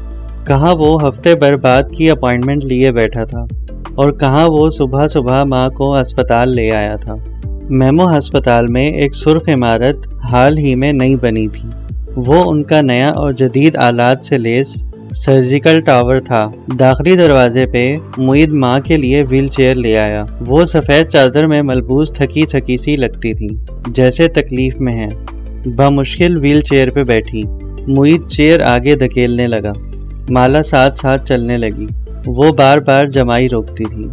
کہاں وہ ہفتے بھر بعد کی اپائنٹمنٹ لیے بیٹھا تھا، اور کہاں وہ صبح صبح ماں کو اسپتال لے آیا تھا۔ میمو ہسپتال میں ایک سرخ عمارت حال ہی میں نئی بنی تھی۔ وہ ان کا نیا اور جدید آلات سے لیس سرجیکل ٹاور تھا۔ داخلی دروازے پہ معید ماں کے لیے ویل چیئر لے آیا۔ وہ سفید چادر میں ملبوس تھکی تھکی سی لگتی تھی، جیسے تکلیف میں ہے۔ بمشکل ویل چیئر پہ بیٹھی۔ معید چیئر آگے دھکیلنے لگا۔ مالا ساتھ ساتھ چلنے لگی۔ وہ بار بار جمائی روکتی تھی۔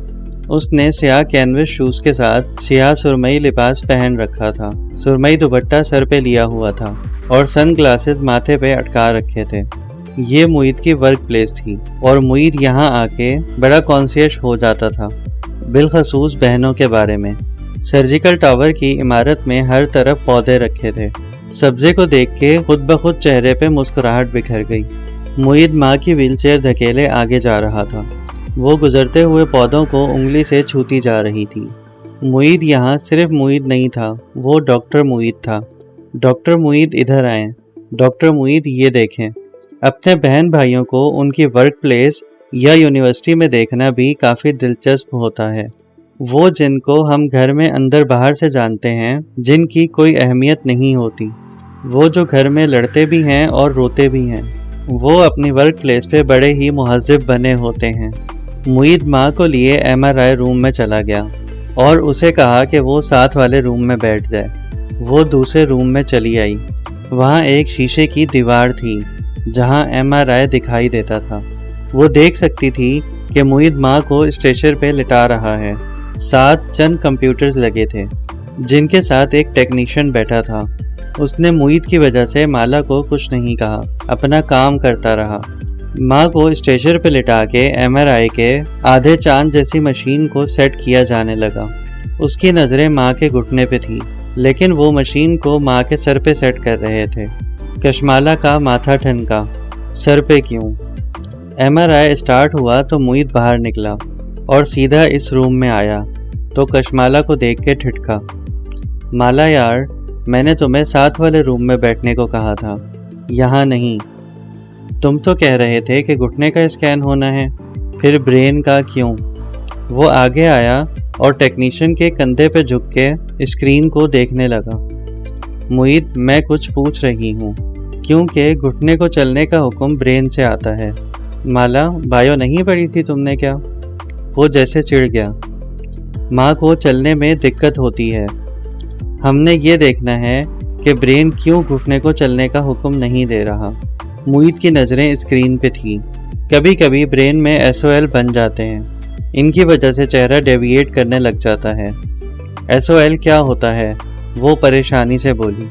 اس نے سیاہ کینوس شوز کے ساتھ سیاہ سرمئی لباس پہن رکھا تھا، سرمئی دوپٹہ سر پہ لیا ہوا تھا، اور سن گلاسز ماتھے پہ اٹکا رکھے تھے۔ یہ معید کی ورک پلیس تھی، اور معید یہاں آ کے بڑا کانسیش ہو جاتا تھا، بالخصوص بہنوں کے بارے میں۔ سرجیکل ٹاور کی عمارت میں ہر طرف پودے رکھے تھے۔ سبزے کو دیکھ کے خود بخود چہرے پہ مسکراہٹ بکھر گئی۔ معید ماں کی ویل چیئر دھکیلے آگے جا رہا تھا۔ وہ گزرتے ہوئے پودوں کو انگلی سے چھوتی جا رہی تھی۔ معید یہاں صرف معید نہیں تھا، وہ ڈاکٹر معید تھا۔ ڈاکٹر معید ادھر آئیں۔ ڈاکٹر معید یہ دیکھیں۔ اپنے بہن بھائیوں کو ان کی ورک پلیس یا یونیورسٹی میں دیکھنا بھی کافی دلچسپ ہوتا ہے۔ وہ جن کو ہم گھر میں اندر باہر سے جانتے ہیں، جن کی کوئی اہمیت نہیں ہوتی، وہ جو گھر میں لڑتے بھی ہیں اور روتے بھی ہیں، وہ اپنی ورک پلیس پہ بڑے ہی مہذب بنے ہوتے ہیں۔ معید ماں کو لیے MRI روم میں چلا گیا اور اسے کہا کہ وہ ساتھ والے روم میں بیٹھ جائے۔ وہ دوسرے روم میں چلی آئی۔ وہاں ایک شیشے کی دیوار تھی جہاں MRI دکھائی دیتا تھا۔ وہ دیکھ سکتی تھی کہ معید ماں کو اسٹریچر پہ لٹا رہا ہے۔ ساتھ چند کمپیوٹرز لگے تھے جن کے ساتھ ایک ٹیکنیشین بیٹھا تھا۔ اس نے معید کی وجہ سے مالا کو کچھ نہیں کہا، اپنا کام کرتا رہا۔ ماں کو اسٹریچر پہ لٹا کے MRI کے آدھے چاند جیسی مشین کو سیٹ کیا جانے لگا۔ اس کی نظریں ماں کے گھٹنے پہ تھی، لیکن وہ مشین کو ماں کے سر پہ سیٹ کر رہے تھے۔ کشمالا کا ماتھا ٹھنکا۔ سر پہ کیوں؟ MRI اسٹارٹ ہوا تو معید باہر نکلا اور سیدھا اس روم میں آیا تو کشمالا کو دیکھ کے ٹھٹکا۔ مالا یار، میں نے تمہیں ساتھ والے روم میں بیٹھنے کو کہا تھا، یہاں نہیں۔ تم تو کہہ رہے تھے کہ گھٹنے کا اسکین ہونا ہے، پھر برین کا کیوں؟ وہ آگے آیا اور ٹیکنیشین کے کندھے پہ جھک کے اسکرین کو دیکھنے لگا۔ معید، میں کچھ پوچھ رہی ہوں، کیونکہ گھٹنے کو چلنے کا حکم برین سے آتا ہے۔ مالا، بایو نہیں پڑھی تھی تم نے کیا؟ وہ جیسے چڑ گیا۔ ماں کو چلنے میں دقت ہوتی ہے، ہم نے یہ دیکھنا ہے کہ برین کیوں گھٹنے کو چلنے کا حکم نہیں دے رہا۔ معید کی نظریں اسکرین پہ تھی۔ کبھی کبھی برین میں SOL بن جاتے ہیں، ان کی وجہ سے چہرہ ڈیویٹ کرنے لگ جاتا ہے۔ SOL کیا ہوتا ہے؟ وہ پریشانی سے بولی۔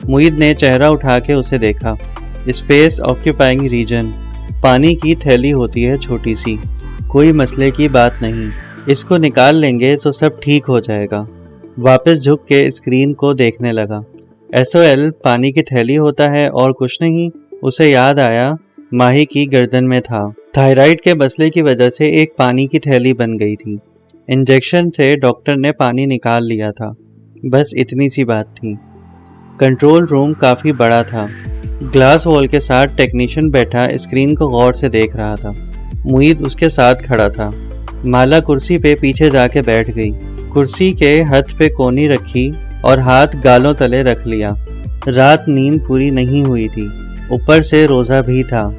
معید نے چہرہ اٹھا کے اسے دیکھا۔ اسپیس آکیوپائنگ ریجن، پانی کی تھیلی ہوتی ہے چھوٹی سی، کوئی مسئلے کی بات نہیں، اس کو نکال لیں گے تو سب ٹھیک ہو جائے گا۔ واپس جھک کے اسکرین کو دیکھنے لگا۔ SOL پانی کی تھیلی ہوتا ہے اور کچھ نہیں؟ اسے یاد آیا ماہی کی گردن میں تھا۔ تھائرائیڈ کے مسئلے کی وجہ سے ایک پانی کی تھیلی بن گئی تھی۔ انجیکشن سے ڈاکٹر نے پانی نکال لیا تھا، بس اتنی سی بات تھی۔ کنٹرول روم کافی بڑا تھا۔ گلاس وال کے ساتھ ٹیکنیشین بیٹھا اسکرین کو غور سے دیکھ رہا تھا۔ معید اس کے ساتھ کھڑا تھا۔ مالا کرسی پہ پیچھے جا کے بیٹھ گئی۔ کرسی کے ہتھ پہ کونی رکھی اور ہاتھ گالوں تلے رکھ لیا۔ رات نیند پوری نہیں ہوئی تھی، اوپر سے روزہ بھی تھا۔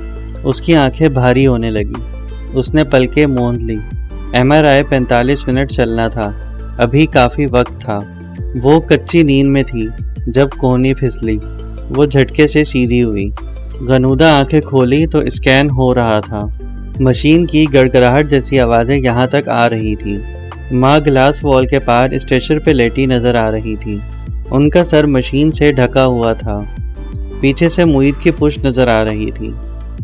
اس کی آنکھیں بھاری ہونے لگی۔ اس نے پلکیں موند لی۔ MRI 45 منٹ چلنا تھا، ابھی کافی وقت تھا۔ وہ کچی نیند میں تھی جب کوہنی پھسلی۔ وہ جھٹکے سے سیدھی ہوئی، غنودہ آنکھیں کھولی تو اسکین ہو رہا تھا۔ مشین کی گڑگڑاہٹ جیسی آوازیں یہاں تک آ رہی تھی۔ ماں گلاس وال کے پار اسٹریچر پہ لیٹی نظر آ رہی تھی۔ ان کا سر مشین سے ڈھکا ہوا تھا۔ پیچھے سے معید کی پشت نظر آ رہی تھی۔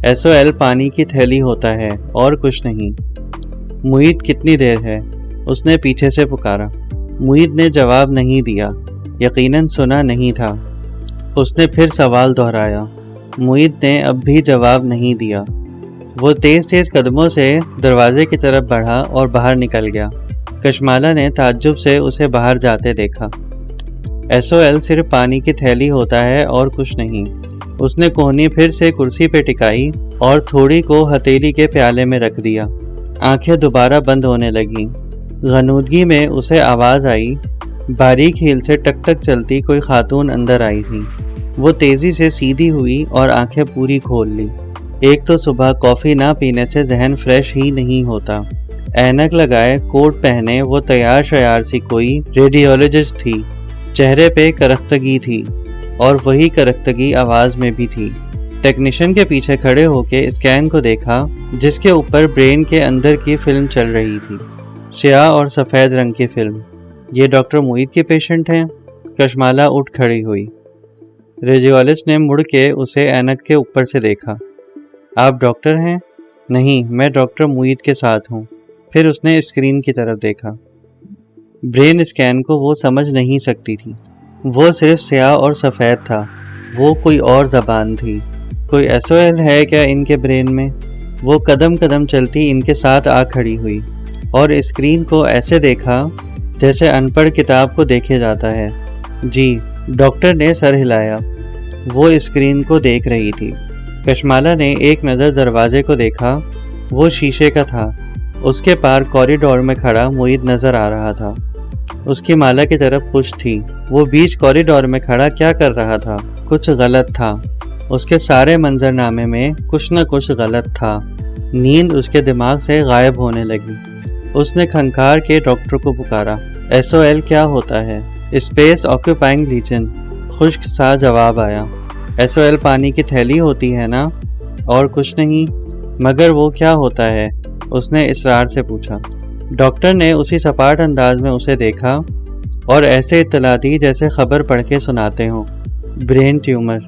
SOL پانی کی تھیلی ہوتا ہے اور کچھ نہیں۔ معید کتنی دیر ہے؟ اس نے پیچھے سے پکارا۔ معید نے جواب نہیں دیا، یقیناً سنا نہیں تھا۔ اس نے پھر سوال دہرایا۔ معید نے اب بھی جواب نہیں دیا۔ وہ تیز تیز قدموں سے دروازے کی طرف بڑھا اور باہر نکل گیا۔ کشمالہ نے تعجب سے اسے باہر جاتے دیکھا۔ SOL صرف پانی کی تھیلی ہوتا ہے اور کچھ نہیں۔ اس نے کوہنی پھر سے کرسی پہ ٹکائی اور تھوڑی کو ہتھیلی کے پیالے میں رکھ دیا۔ آنکھیں دوبارہ بند ہونے لگیں۔ غنودگی میں اسے آواز آئی۔ باریک ہیل سے ٹک ٹک چلتی کوئی خاتون اندر آئی تھی۔ وہ تیزی سے سیدھی ہوئی اور آنکھیں پوری کھول لی۔ ایک تو صبح کافی نہ پینے سے ذہن فریش ہی نہیں ہوتا۔ اینک لگائے، کوٹ پہنے وہ تیار شیار سی کوئی ریڈیولوجسٹ تھی۔ چہرے پہ کرختگی تھی اور وہی کرختگی آواز میں بھی تھی۔ ٹیکنیشین کے پیچھے کھڑے ہو کے اسکین کو دیکھا جس کے اوپر برین کے اندر کی فلم چل رہی تھی، سیاہ اور سفید رنگ کی فلم۔ یہ ڈاکٹر معید کے پیشنٹ ہیں؟ کشمالہ اٹھ کھڑی ہوئی۔ ریڈیولوجسٹ نے مڑ کے اسے اینک کے اوپر سے دیکھا۔ آپ ڈاکٹر ہیں؟ نہیں، میں ڈاکٹر معید کے ساتھ ہوں۔ پھر اس نے اسکرین کی طرف دیکھا۔ برین اسکین کو وہ سمجھ نہیں سکتی تھی، وہ صرف سیاہ اور سفید تھا۔ وہ کوئی اور زبان تھی۔ کوئی SOL ہے کیا ان کے برین میں؟ وہ قدم قدم چلتی ان کے ساتھ آ کھڑی ہوئی اور اسکرین کو ایسے دیکھا جیسے ان پڑھ کتاب کو دیکھے جاتا ہے۔ جی، ڈاکٹر نے سر ہلایا۔ وہ اسکرین کو دیکھ رہی تھی۔ کشمالہ نے ایک نظر دروازے کو دیکھا، وہ شیشے کا تھا۔ اس کے پار کوریڈور میں کھڑا معید نظر آ رہا تھا۔ اس کی مالا کی طرف پشت تھی۔ وہ بیچ کوریڈور میں کھڑا کیا کر رہا تھا؟ کچھ غلط تھا۔ اس کے سارے منظرنامے میں کچھ نہ کچھ غلط تھا۔ نیند اس کے دماغ سے غائب ہونے لگی۔ اس نے کھنکار کے ڈاکٹر کو پکارا۔ SOL کیا ہوتا ہے؟ اسپیس آکوپائنگ لیجن، خشک سا جواب آیا۔ SOL پانی کی تھیلی ہوتی ہے نا؟ اور کچھ نہیں؟ مگر وہ کیا ہوتا ہے؟ اس نے اصرار سے پوچھا۔ ڈاکٹر نے اسی سپاٹ انداز میں اسے دیکھا اور ایسے اطلاع دی جیسے خبر پڑھ کے سناتے ہوں۔ برین ٹیومر،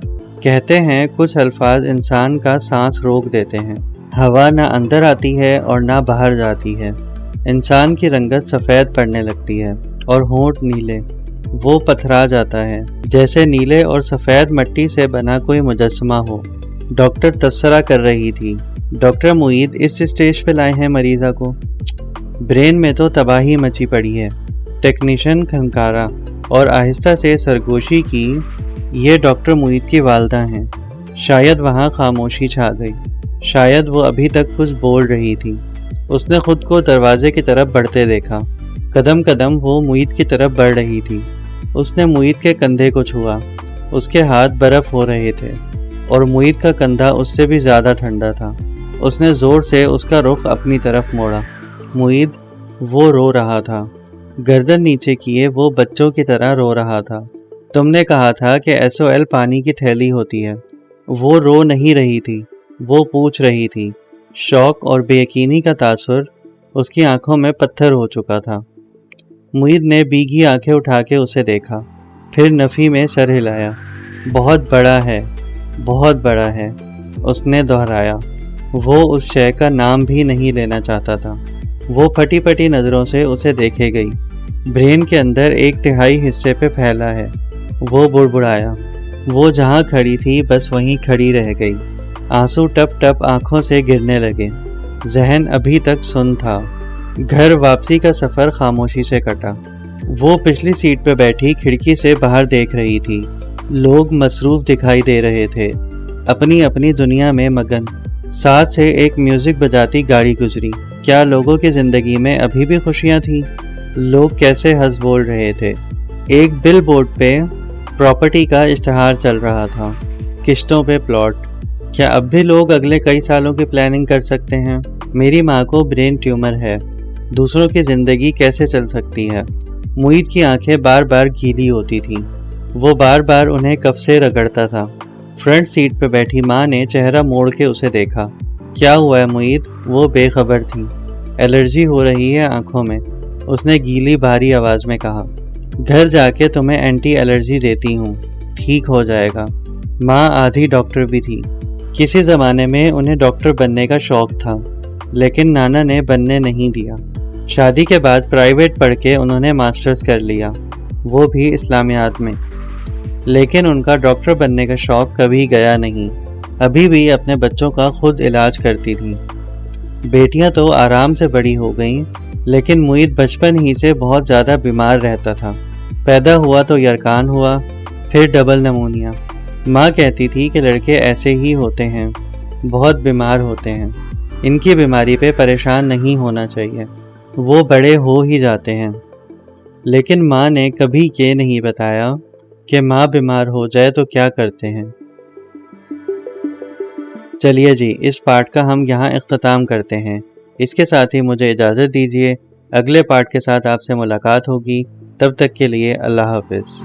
کہتے ہیں کچھ الفاظ انسان کا سانس روک دیتے ہیں۔ ہوا نہ اندر آتی ہے اور نہ باہر جاتی ہے۔ انسان کی رنگت سفید پڑنے لگتی ہے اور ہونٹ نیلے۔ وہ پتھرا جاتا ہے جیسے نیلے اور سفید مٹی سے بنا کوئی مجسمہ ہو۔ ڈاکٹر تبصرہ کر رہی تھی۔ ڈاکٹر معید اس اسٹیج پہ لائے ہیں مریضہ کو؟ برین میں تو تباہی مچی پڑی ہے۔ ٹیکنیشین کھنکارا اور آہستہ سے سرگوشی کی۔ یہ ڈاکٹر معید کی والدہ ہیں۔ شاید وہاں خاموشی چھا گئی، شاید وہ ابھی تک کچھ بول رہی تھی۔ اس نے خود کو دروازے کی طرف بڑھتے دیکھا۔ قدم قدم وہ معید کی طرف بڑھ رہی تھی۔ اس نے معید کے کندھے کو چھوا۔ اس کے ہاتھ برف ہو رہے تھے اور معید کا کندھا اس سے بھی زیادہ ٹھنڈا تھا۔ اس نے زور سے اس کا رخ اپنی طرف موڑا۔ معید، وہ رو رہا تھا۔ گردن نیچے کیے وہ بچوں کی طرح رو رہا تھا۔ تم نے کہا تھا کہ SOL پانی کی تھیلی ہوتی ہے۔ وہ رو نہیں رہی تھی، وہ پوچھ رہی تھی۔ شوق اور بے یقینی کا تاثر اس کی آنکھوں میں پتھر ہو چکا تھا۔ معید نے بیگھی آنکھیں اٹھا کے اسے دیکھا، پھر نفی میں سر ہلایا۔ بہت بڑا ہے، بہت بڑا ہے، اس نے دہرایا۔ وہ اس شے کا نام بھی نہیں لینا چاہتا تھا۔ وہ پھٹی پھٹی نظروں سے اسے دیکھے گئی۔ برین کے اندر 1/3 حصے پہ پھیلا ہے۔ وہ بڑبڑایا۔ وہ جہاں کھڑی تھی بس وہیں کھڑی رہ گئی۔ آنسو ٹپ ٹپ آنکھوں سے گرنے لگے۔ ذہن ابھی تک سن تھا۔ گھر واپسی کا سفر خاموشی سے کٹا۔ وہ پچھلی سیٹ پہ بیٹھی کھڑکی سے باہر دیکھ رہی تھی۔ لوگ مصروف دکھائی دے رہے تھے، اپنی اپنی دنیا میں مگن۔ ساتھ سے ایک میوزک بجاتی گاڑی گزری۔ کیا لوگوں کی زندگی میں ابھی بھی خوشیاں تھیں؟ لوگ کیسے ہنس بول رہے تھے۔ ایک بل بورڈ پہ پراپرٹی کا اشتہار چل رہا تھا، قسطوں پہ پلاٹ۔ کیا اب بھی لوگ اگلے کئی سالوں کی پلاننگ کر سکتے ہیں؟ میری ماں کو برین ٹیومر ہے، دوسروں کی زندگی کیسے چل سکتی ہے؟ معید کی آنکھیں بار بار گیلی ہوتی تھیں، وہ بار بار انہیں کف سے رگڑتا تھا۔ فرنٹ سیٹ پہ بیٹھی ماں نے چہرہ موڑ کے اسے دیکھا۔ کیا ہوا ہے معید؟ وہ بے خبر تھی۔ الرجی ہو رہی ہے آنکھوں میں، اس نے گیلی بھاری آواز میں کہا۔ گھر جا کے تمہیں اینٹی الرجی دیتی ہوں، ٹھیک ہو جائے گا۔ ماں آدھی ڈاکٹر بھی تھی، کسی زمانے میں انہیں ڈاکٹر بننے کا شوق تھا، لیکن نانا نے بننے نہیں دیا۔ شادی کے بعد پرائیویٹ پڑھ کے انہوں نے ماسٹرز کر لیا، وہ بھی اسلامیات میں، لیکن ان کا ڈاکٹر بننے کا شوق کبھی گیا نہیں۔ ابھی بھی اپنے بچوں کا خود علاج کرتی تھی۔ بیٹیاں تو آرام سے بڑی ہو گئیں، لیکن معید بچپن ہی سے بہت زیادہ بیمار رہتا تھا۔ پیدا ہوا تو یرقان ہوا، پھر ڈبل نمونیا۔ ماں کہتی تھی کہ لڑکے ایسے ہی ہوتے ہیں، بہت بیمار ہوتے ہیں، ان کی بیماری پہ پریشان نہیں ہونا چاہیے، وہ بڑے ہو ہی جاتے ہیں۔ لیکن ماں نے کبھی یہ نہیں بتایا کہ ماں بیمار ہو جائے تو کیا کرتے ہیں۔ چلیے جی، اس پارٹ کا ہم یہاں اختتام کرتے ہیں۔ اس کے ساتھ ہی مجھے اجازت دیجیے، اگلے پارٹ کے ساتھ آپ سے ملاقات ہوگی۔ تب تک کے لیے اللہ حافظ۔